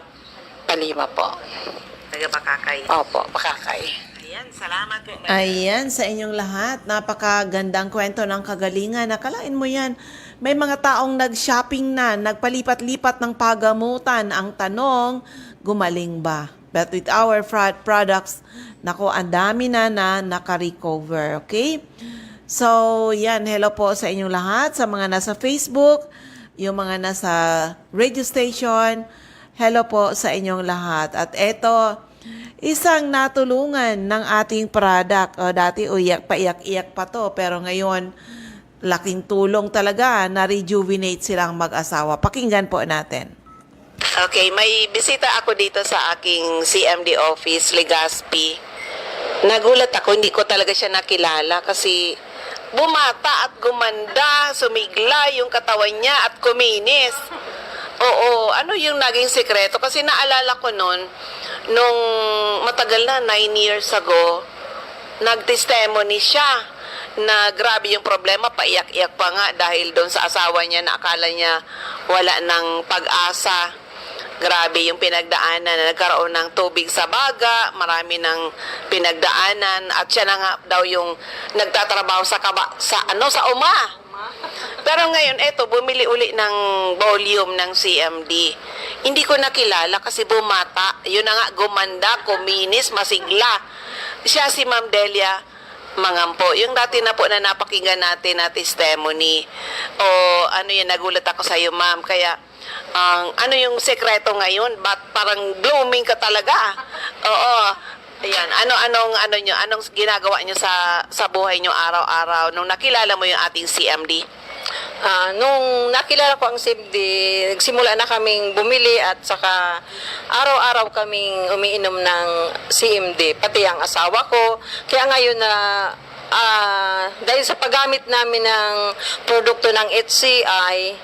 F: Palima po.
D: Taga Bakakay.
F: Opo, Bakakay.
D: Ayan, salamat po.
A: Ayan, sa inyong lahat. Napakagandang kwento ng kagalingan. Nakalain mo yan. May mga taong nag-shopping na, nagpalipat-lipat ng pagamutan. Ang tanong, gumaling ba? But with our products, nako, ang dami na naka-recover. Okay? So, yan. Hello po sa inyong lahat. Sa mga nasa Facebook, yung mga nasa radio station, hello po sa inyong lahat. At eto, isang natulungan ng ating product. Dati paiyak-iyak pa to, pero ngayon, laking tulong talaga na rejuvenate silang mag-asawa. Pakinggan po natin.
D: Okay, may bisita ako dito sa aking CMD office, Legazpi. Nagulat ako, hindi ko talaga siya nakilala kasi bumata at gumanda, sumigla yung katawan niya at kuminis. Oo, ano yung naging sekreto? Kasi naalala ko noon, nung matagal na, 9 years ago, nag-testimony siya na grabe yung problema, paiyak-iyak pa nga dahil doon sa asawa niya na akala niya wala ng pag-asa. Grabe yung pinagdaanan na nagkaroon ng tubig sa baga, marami ng pinagdaanan at siya na nga daw yung nagtatrabaho sa sa UMA. Pero ngayon eto bumili uli ng volume ng CMD. Hindi ko nakilala kasi bumata. Yun na nga gumanda, kuminis, masigla. Siya si Ma'am Delia Mangampo. Yung dati na po na napakinggan natin na testimony. O ano yun, nagulat ako sa iyo, ma'am. Kaya ano yung sekreto ngayon? Ba't parang blooming ka talaga? Oo. Ayan, anong ginagawa nyo sa buhay nyo araw-araw nung nakilala mo yung ating CMD?
G: Nung nakilala ko ang CMD, nagsimula na kaming bumili at saka araw-araw kaming umiinom ng CMD, pati ang asawa ko. Kaya ngayon na dahil sa paggamit namin ng produkto ng HCI,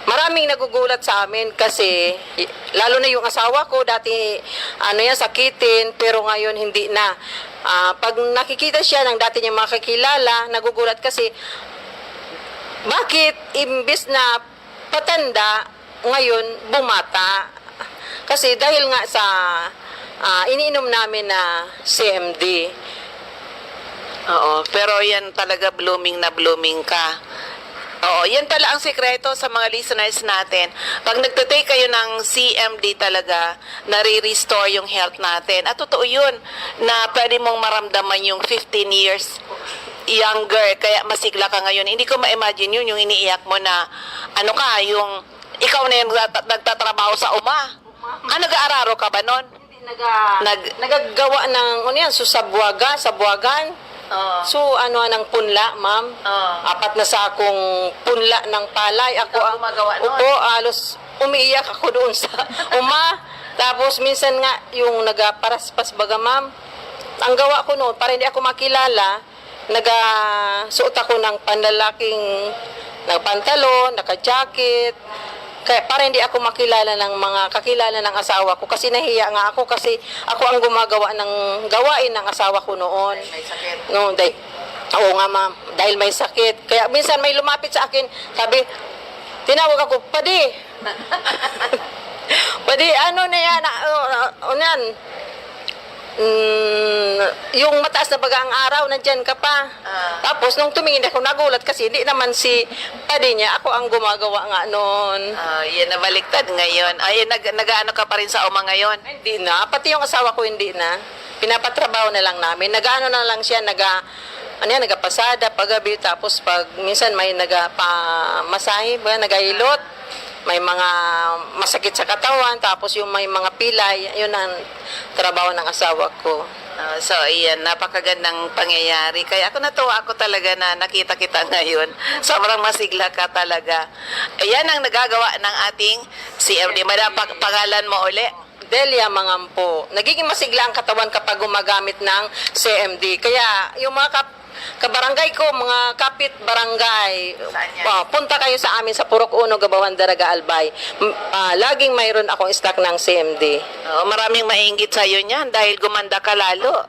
G: maraming nagugulat sa amin kasi lalo na yung asawa ko dati sakitin pero ngayon hindi na. Pag nakikita siya ng dati niya makakilala, nagugulat kasi bakit imbis na patanda ngayon bumata? Kasi dahil nga sa iniinom namin na CMD.
D: Oo, pero yan talaga blooming na blooming ka. Oo, yan pala ang sekreto sa mga listeners natin. Pag nagtitake kayo ng CMD talaga, nare-restore yung health natin. At totoo yun, na pwede mong maramdaman yung 15 years younger, kaya masigla ka ngayon. Hindi ko ma-imagine yun, yung iniiyak mo na, yung ikaw na yung nagtatrabaho sa UMA. Nag-aararo ka ba nun?
G: Nagagawa ng sa buwagan. So, ng punla, ma'am? 4 na sakong punla ng palay. Ako ang
D: gumagawa nun?
G: Opo, alos umiiyak ako doon sa UMA. Tapos, minsan nga, yung nagaparaspas baga, ma'am. Ang gawa ko noon, para hindi ako makilala, nagasuot ako ng panlalaking pantalon, naka-jacket. Kaya para hindi ako makilala ng mga kakilala ng asawa ko kasi nahiya nga ako kasi ako ang gumagawa ng gawain ng asawa ko noon.
D: May sakit.
G: No, oo nga ma'am, dahil may sakit. Kaya minsan may lumapit sa akin, sabi, tinawag ako, Padi. Padi, yung mataas na baga ang araw, nandyan ka pa. Tapos, nung tumingin ako, nagulat kasi hindi naman si Padi niya, ako ang gumagawa nga noon.
D: Yan na baliktad ngayon. Nag-ano ka pa rin sa UMA ngayon?
G: Hindi na, pati yung asawa ko hindi na. Pinapatrabaho na lang namin. Nag-ano na lang siya, nagapasada paggabi, tapos pag minsan may nagapamasahe, nagahilot. May mga masakit sa katawan, tapos yung may mga pilay, yun ang trabaho ng asawa ko.
D: So, ayan, napakagandang pangyayari. Kaya ako natuwa ako talaga na nakita kita ngayon. Sobrang masigla ka talaga. Ayan ang nagagawa ng ating CMD. Pangalan mo uli?
G: Delia Mangampo. Nagiging masigla ang katawan kapag gumagamit ng CMD. Kaya yung mga kabarangay ko, mga kapit barangay, punta kayo sa amin sa Purok Uno, Gabawan, Daraga, Albay. Laging mayroon akong stock ng CMD.
D: Maraming mainggit sa'yo niyan dahil gumanda ka lalo.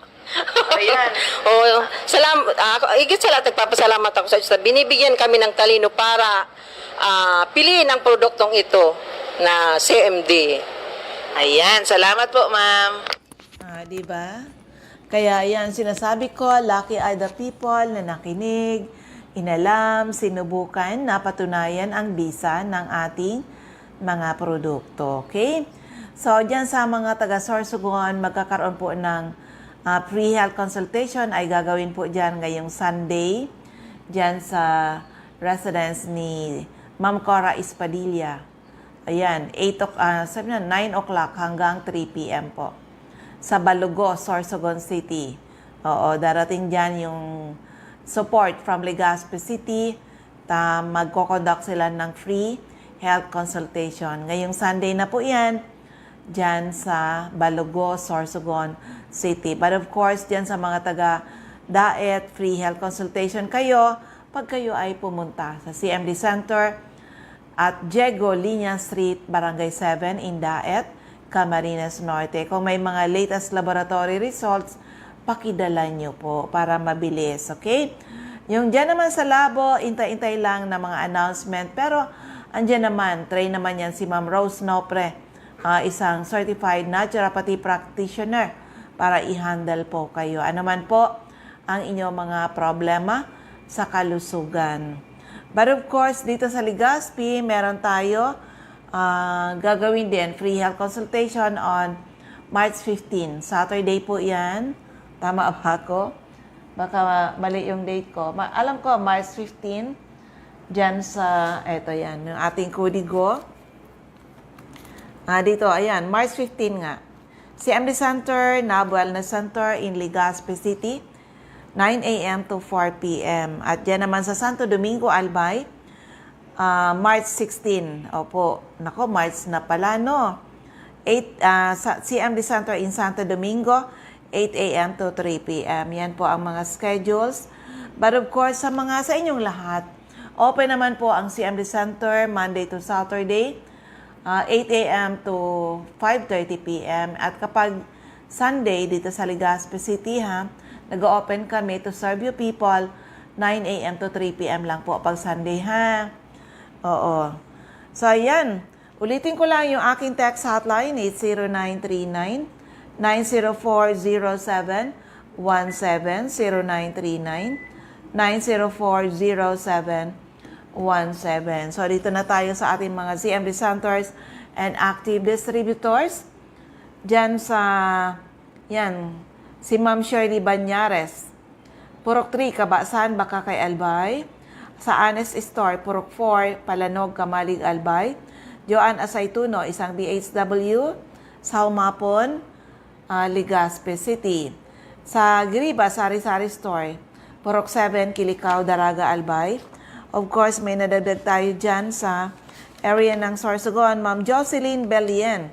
D: Ayan.
G: Higit sa lahat, nagpapasalamat ako sa Diyos. Binibigyan kami ng talino para piliin ang produktong ito na CMD.
D: Ayan, salamat po, ma'am.
A: Di ba? Kaya yan, sinasabi ko, lucky are the people na nakinig, inalam, sinubukan, napatunayan ang bisa ng ating mga produkto. Okay? So, dyan sa mga taga-Sorsogon, magkakaroon po ng free health consultation ay gagawin po dyan ngayong Sunday, dyan sa residence ni Ma'am Cora Espadilla. Ayan, 9 o'clock hanggang 3 p.m. po. Sa Balugo, Sorsogon City. Oo, darating dyan yung support from Legazpi City. Magko-conduct sila ng free health consultation. Ngayong Sunday na po yan, dyan sa Balogo, Sorsogon City. But of course, dyan sa mga taga Daet, free health consultation kayo pag kayo ay pumunta sa CMD Center at Diego Liña Street, Barangay 7 in Daet, Camarines Norte. Kung may mga latest laboratory results, pakidala nyo po para mabilis, okay? Yung dyan naman sa labo, intay-intay lang na mga announcement. Pero andyan naman, train naman yan si Ma'am Rose Nopre, isang certified naturopathy practitioner para i-handle po kayo. Ano man po ang inyong mga problema sa kalusugan. But of course, dito sa Legazpi, meron tayo gagawin din free health consultation on March 15. Saturday po yan. Tama ba ako? Baka mali yung date ko. Alam ko, March 15. Diyan sa, eto yan, yung ating Kudigo. Dito, ayan, March 15 nga. CMD Center, NAB Wellness Center in Legazpi City, 9 a.m. to 4 p.m. At yan naman sa Santo Domingo, Albay, March 16. Opo, nako, March na pala, no? Sa CMD Center in Santo Domingo, 8 a.m. to 3 p.m. Yan po ang mga schedules. But of course, sa inyong lahat, open naman po ang CMD Center Monday to Saturday, 8 a.m. to 5:30 p.m. At kapag Sunday dito sa Legazpi City, nag-open kami to serve you people, 9 a.m. to 3 p.m. lang po pag Sunday, ha? Oo. So, ayan. Ulitin ko lang yung aking text hotline, 80939-9040717, 0939-9040717. So, dito na tayo sa ating mga CMD centers and active distributors. Diyan sa, yan, si Ma'am Shirley Banyares. Purok 3, Kabasan, Baka kay Albay. Sa Honest Store, Purok 4, Palanog, Kamalig, Albay. Joan Asaytuno, isang DHW. Sa Humapon, Legazpi City. Sa Giriba, Sari-Sari Store, Purok 7, Kilikao, Daraga, Albay. Of course, may nadagdag tayo dyan sa area ng Sorsogon. Ma'am Jocelyn Belien,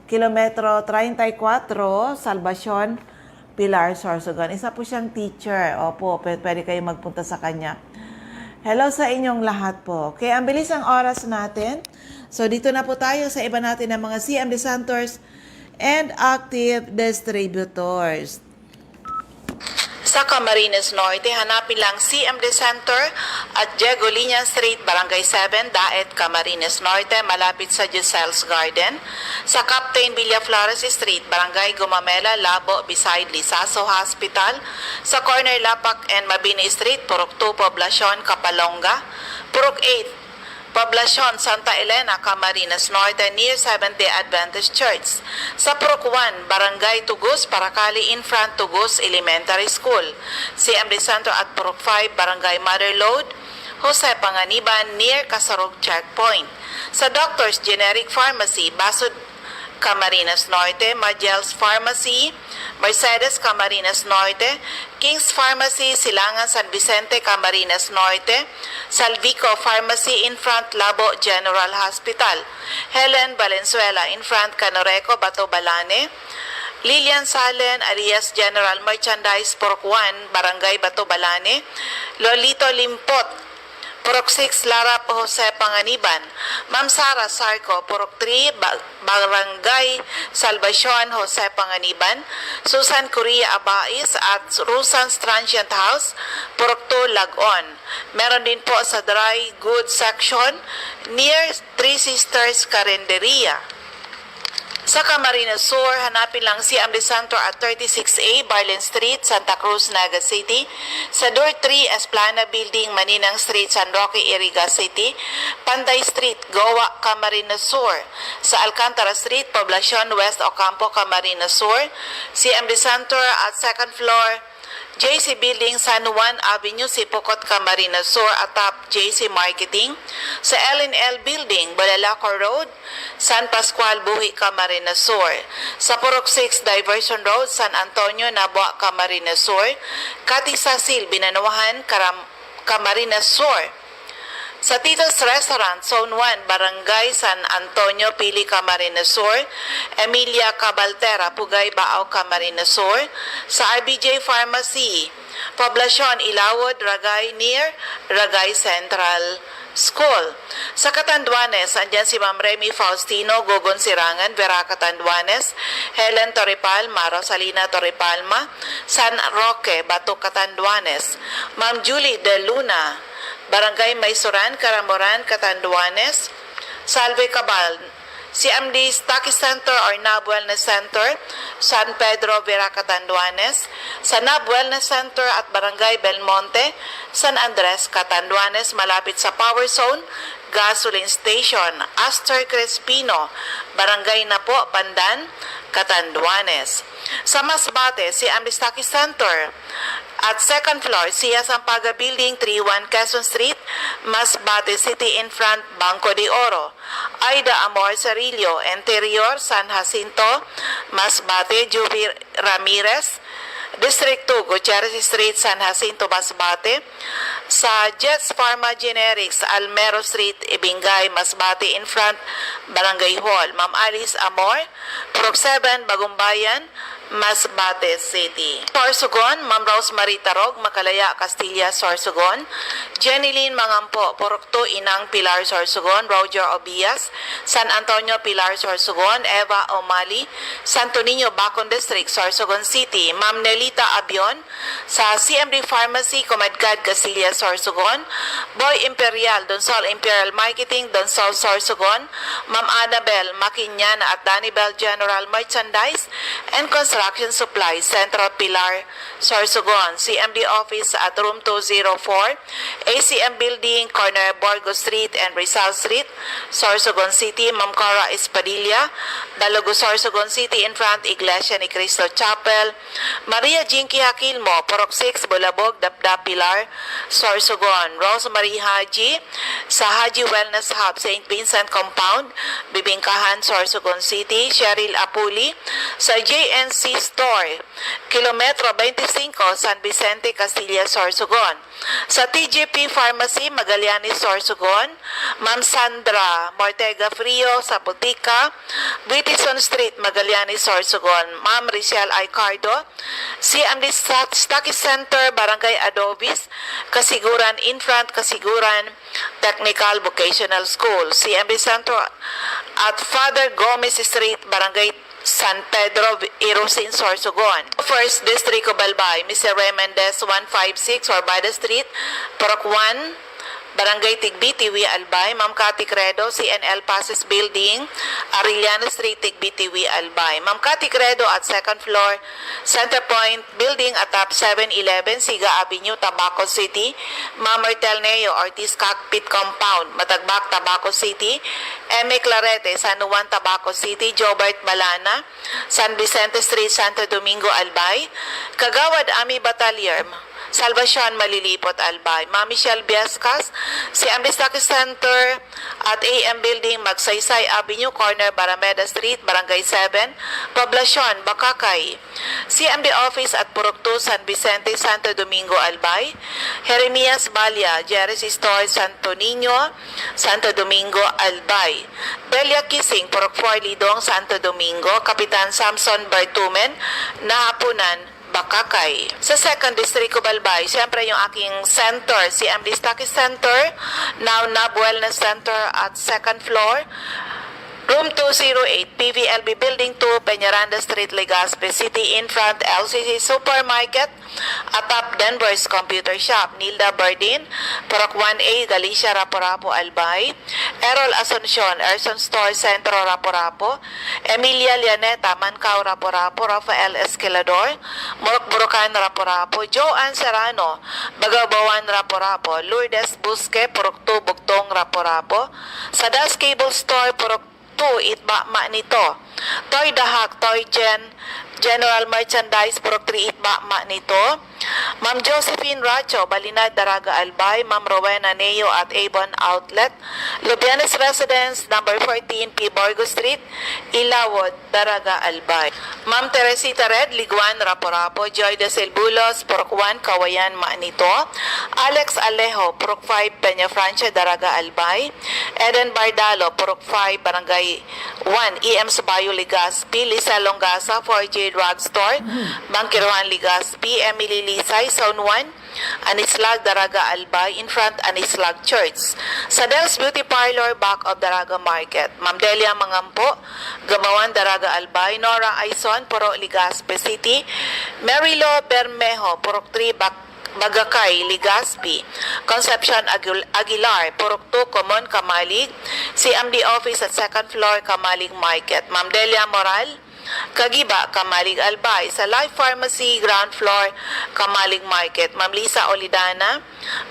A: kilometro 34, Salvacion, Pilar, Sorsogon. Isa po siyang teacher. Opo, pwede kayo magpunta sa kanya. Hello sa inyong lahat po. Okay, ang bilis ang oras natin. So, dito na po tayo sa iba natin ng mga CMD centers and active distributors.
D: Sa Camarines Norte, hanapin lang CMD Center at Diego Liña Street, Barangay 7, Daet, Camarines Norte, malapit sa Giselle's Garden. Sa Captain Villaflores Street, Barangay Gumamela, Labo, beside Lisaso Hospital. Sa corner Lapak and Mabini Street, Purok 2, Poblacion, Kapalonga. Purok 8, Poblacion, Santa Elena, Camarines Norte, near Seventh-day Adventist Church. Sa Purok 1, Barangay Tugos, Paracali, in front Tugos Elementary School. CMD Center at Purok 5, Barangay Motherlode, Jose Panganiban, near Kasarog Checkpoint. Sa Doctor's Generic Pharmacy, Basud, Camarines Norte, Magel's Pharmacy, Mercedes, Camarines Norte, King's Pharmacy, Silangan, San Vicente, Camarines Norte, Salvico Pharmacy in front Labo General Hospital, Helen Valenzuela in front Canoreco, Bato Balane, Lilian Salen, alias General Merchandise, Purok 1, Barangay Bato Balane, Lolito Limpot, Purok 6, Larap, Jose Panganiban. Ma'am Sara Sarco, Purok 3, Barangay Salvacion, Jose Panganiban. Susan Korea Abais at Rusan's Transient House, Purok 2, Lagon. Meron din po sa Dry Goods Section near Three Sisters Carinderia. Sa Camarines Sur, hanapin lang si CMD Center at 36A, Barlin Street, Santa Cruz, Naga City. Sa Door 3, Esplana Building, Maninang Street, San Roque, Iriga City. Panday Street, Goa, Camarines Sur. Sa Alcantara Street, Poblacion, West Ocampo, Camarines Sur. CMD Center at 2nd floor, JC Building, San Juan Avenue, Sipocot, Camarines Sur, atop JC Marketing. Sa L&L Building, Balalaco Road, San Pascual, Buhi, Camarines Sur. Sa Purok 6, Diversion Road, San Antonio, Nabua, Camarines Sur. Katisasil, Binanuhan, Camarines Sur. Sa Tito's Restaurant, Zone 1, Barangay San Antonio, Pili, Camarines Sur, Emilia Cabaltera, Pugay, Baaw, Camarines Sur. Sa RBJ Pharmacy, Poblacion, Ilawod, Ragay, near Ragay Central School. Sa Catanduanes, andyan si Ma'am Remy Faustino, Gogon Sirangan, Vera Catanduanes, Helen Torrepalma, Rosalina Torrepalma, San Roque, Bato Catanduanes, Ma'am Julie De Luna, Barangay Maysuran, Caramoran, Catanduanes, Salve Cabal, CMD Stocky Center or NAB Wellness Center, San Pedro, Vera Catanduanes, sa NAB Wellness Center at Barangay Belmonte, San Andres, Catanduanes, malapit sa Power Zone, Gasoline Station, Astor Crespino, Barangay Napo, Pandan, Catanduanes. Sa Masbate, CMD Stocky Center, at second floor, Sia Sampaga Building, 31 Quezon Street, Masbate City in front, Banco de Oro. Aida Amor Cerillo, Interior, San Jacinto, Masbate, Juby Ramirez, District 2, Gutierrez Street, San Jacinto, Masbate. Sa Jets Pharma Generics, Almero Street, Ibingay, Masbate in front, Barangay Hall. Ma'am Alice Amor, Purok 7, Bagumbayan, Masbate City. Sorsogon, Ma'am Rosemary Tarog, Makalaya, Castilla, Sorsogon. Jenny Lynn Mangampo, Purok 2, Inang Pilar, Sorsogon. Roger Obias, San Antonio, Pilar, Sorsogon. Eva Omali, Santo Niño, Bacon District, Sorsogon City. Ma'am Nelita Abion, sa CMD Pharmacy, Comadgad, Castilla, Sorsogon. Boy Imperial, Donsol Imperial Marketing, Donsol, Sorsogon. Ma'am Annabel Makinyan at Danibel General Merchandise and Construction Supplies, Central Pilar, Sorsogon. CMD Office at Room 204, ACM Building, corner Borgo Street and Rizal Street, Sorsogon City. Ma'am Cora Espadilla, Dalago, Sorsogon City in front, Iglesia ni Cristo Chapel. Maria Jinky Hakilmo, Porok 6, Bulabog, Dapdap, Pilar, Sorsogon. Rosemary Haji, sa Haji Wellness Hub, St. Vincent Compound, Bibingkahan, Sorsogon City. Cheryl Apuli, sa JNC Store, Kilometro 25, San Vicente, Castilla, Sorsogon. Sa TGP Pharmacy, Magallanes, Sorsogon. Ma'am Sandra Mortega Frio, sa Butika, Whitison Street, Magallanes, Sorsogon. Ma'am Richelle Aicardo, CMD Stocky Center, Barangay Adobis, Kasiguran in front, Kasiguran Technical Vocational School. CMD Center at Father Gomez Street, Barangay San Pedro, Irusin, Sorsogon. First District of Albay, Mr. Remendez 156, Orbada Street, Porok 1, Barangay Tigbi, Tiwi, Albay. Ma'am Cathy Credo, CNL Passes Building, Arellano Street, Tigbi, Tiwi, Albay. Ma'am Cathy Credo at second floor, Center Point Building at top 711, Siga Avenue, Tabaco City. Ma'am Martel Neo, Ortiz Cockpit Compound, Matagbak, Tabaco City. M.A. Clarete, San Juan, Tabaco City. Jobert Malana, San Vicente Street, Santo Domingo, Albay. Kagawad Ami Batalyer, Salvacion, Malilipot, Albay. Ma'am Michelle Biascas, CMD Stocky Center at AM Building, Magsaysay Avenue, corner Barameda Street, Barangay 7, Poblacion, Bakakay. CMD Office at Purok 2, San Vicente, Santo Domingo, Albay. Jeremias Balya, Jerry's Store, Santo Niño, Santo Domingo, Albay. Delia Kissing, Purok 4, Lidong, Santo Domingo. Kapitan Samson Bartumen, Nahapunan, Bakakay. Sa second district of Albay, siyempre yung aking center, CMD Stocky Center, now NAB Wellness Center at second floor, Room 208, PVLB Building 2, Peñaranda Street, Legazpi City, in front, LCC Supermarket, atop Denver's Computer Shop. Nilda Bardin, Porok 1A, Galicia, Rapo-Rapo, Albay. Errol Asuncion, Erson Store, Centro, Rapo-Rapo. Emilia Lianeta, Mancao, Rapo-Rapo. Rafael Esquilador, Morok-Burukan, Rapo-Rapo. Joanne Serrano, Bagabawan, Rapo-Rapo. Lourdes Busque, Porok 2, Bugtong, Rapo-Rapo. Sadas Cable Store, Porok 2, Itbama nito, Toy Dahak, Toy General Merchandise, Purok 38 Bakma nito. Ma'am Josephine Racho, Balinad, Daraga Albay. Ma'am Rowena Neo at Avon Outlet. Lubianes Residence, number 14, P. Borgo Street, Ilawod, Daraga Albay. Ma'am Teresita Red, Liguan, Rapo-Rapo. Joy de Silbulos, Purok 1, Kawayan, Manito. Alex Alejo, Purok 5, Peña Francia, Daraga Albay. Eden Bardalo, Purok 5, Barangay 1, EM Subayo, Legazpi. Lisa Longasa, 4J Drugstore, Bangkiruan, Legazpi. Emily Lisay, Zone 1, Anislag, Daraga Albay, in front Anislag Church. Sa Del's Beauty Parlor, back of Daraga Market. Ma'am Delia Mangampo, Gamawan, Daraga Albay. Nora Aison, Puro, Legazpi City. Marilo Bermejo, Purok 3, Bagakay, Legazpi. Concepcion Aguilar, Purok 2, Common, Kamalig. CMD Office at 2nd floor, Kamalig Market. Ma'am Delia Moral, Kagiba, Kamalig Albay. Sa Life Pharmacy, ground floor, Kamalig Market. Ma'am Lisa Olidana,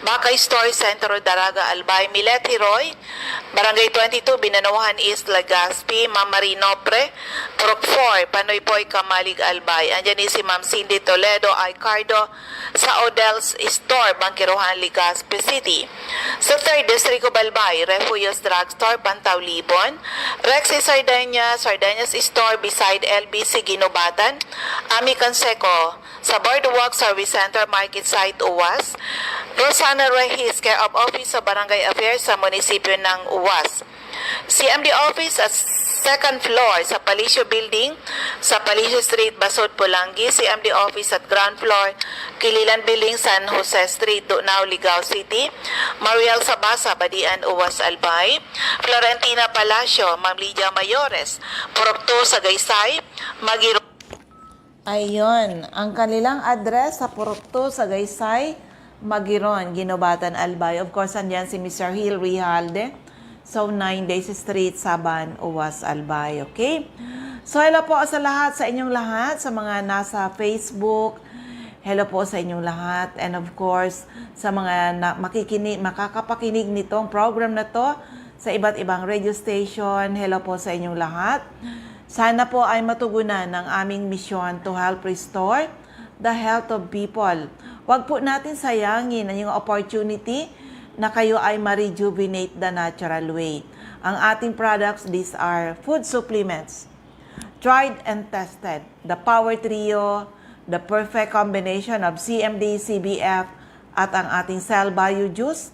D: Bakay Store Center, Daraga Albay. Milet Hiroy, Barangay 22, Binanuhan East, Legazpi. Ma'am Marinopre, Purok 4, Panoypoy, Kamalig Albay. Andyan si Ma'am Cindy Toledo Icardo sa Odell's Store, Bangkiruhan, Legazpi City. Sa 3rd District Balbay, Refuyos Drugstore, Pantaw, Libon. Rexy Sardinas Store beside LBC, Ginubatan. Ami Canseco sa Boardwalk Service Center, Market Site, UWAS. Rosana Rehis, Care of Office sa Barangay Affairs sa munisipyo ng UWAS. CMD Office at 2nd floor sa Palicio Building sa Palicio Street, Basod, Pulangi. CMD Office at ground floor, Kililan Building, San Jose Street, Dunao, Ligao City. Mariel Sabasa, Badian, UWAS, Albay. Florentina Palacio, Ma'am Lydia Mayores, Purok 2, Sagaysay. Magiro.
A: Ayun, ang kanilang address sa Purok 2, Sagaysay, Magiron, Ginobatan, Albay. Of course, andyan si Mr. Hill Rijalde. So, 9 Days Street, Saban, UWAS, Albay. Okay? So, hello po sa lahat, sa inyong lahat, sa mga nasa Facebook. Hello po sa inyong lahat. And of course, sa mga makakapakinig nitong program na to sa iba't ibang radio station. Hello po sa inyong lahat. Sana po ay matugunan ng aming misyon to help restore the health of people. Huwag po natin sayangin ang yung opportunity na kayo ay ma-rejuvenate the natural way. Ang ating products, these are food supplements. Tried and tested. The Power Trio, the perfect combination of CMD, CBF, at ang ating Cell Bio Juice.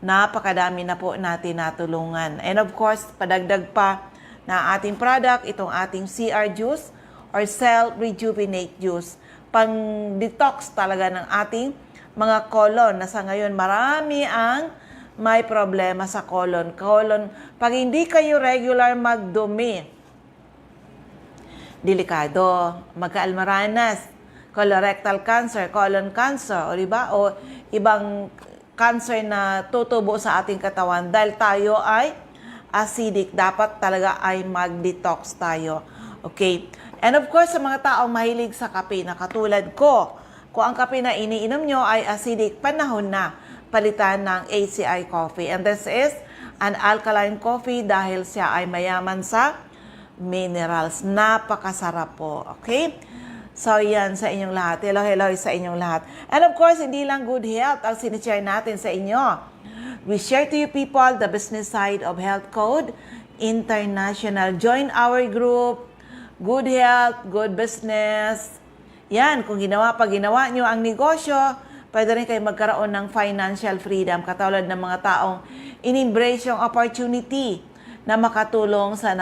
A: Napakadami na po natin natulungan. And of course, padagdag pa na ating product, itong ating CR Juice or Cell Rejuvenate Juice. Pang-detox talaga ng ating mga colon na sa ngayon marami ang may problema sa colon. Pag hindi kayo regular magdumi, delikado, magka-almaranas, colorectal cancer, colon cancer, o diba? O ibang cancer na tutubo sa ating katawan dahil tayo ay acidic. Dapat talaga ay mag-detox tayo. Okay? And of course, sa mga taong mahilig sa kape na katulad ko, kung ang kape na iniinom nyo ay acidic, panahon na palitan ng ACI coffee. And this is an alkaline coffee dahil siya ay mayaman sa minerals. Napakasarap po. Okay? So, yan sa inyong lahat. Hello, hello sa inyong lahat. And of course, hindi lang good health ang sinishare natin sa inyo. We share to you people the business side of Health Code International. Join our group. Good health, good business. Yan, kung pag ginawa nyo ang negosyo, pwede rin kayo magkaroon ng financial freedom. Katulad ng mga taong in-embrace yung opportunity na makatulong sa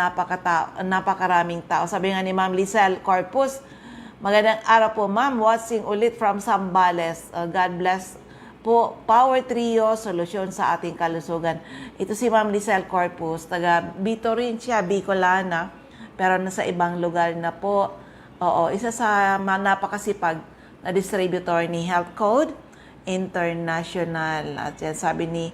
A: napakaraming tao. Sabi nga ni Ma'am Lizelle Corpus, magandang araw po ma'am, watching ulit from Zambales. God bless po. Power Trio, solusyon sa ating kalusugan. Ito si Ma'am Lizelle Corpus, taga Bito rin siya, Bicolana, pero nasa ibang lugar na po. Oo, isa sa napakasipag na distributor ni Health Code International. At yan, sabi ni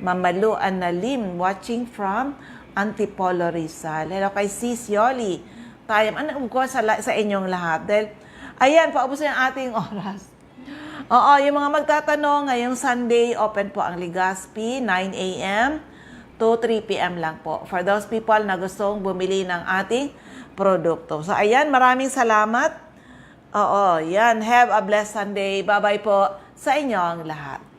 A: Mamalu Analim, watching from Antipolo, Rizal. Hello kay Sis Yoli. Ano ko sa inyong lahat. Dahil, ayan, paubos na ang ating oras. Oo, yung mga magtatanong, ngayong Sunday, open po ang Legazpi, 9 a.m. to 3 p.m. lang po. For those people na gustong bumili ng ating produkto. So, ayan, maraming salamat. Oo, yan. Have a blessed Sunday. Bye-bye po sa inyong lahat.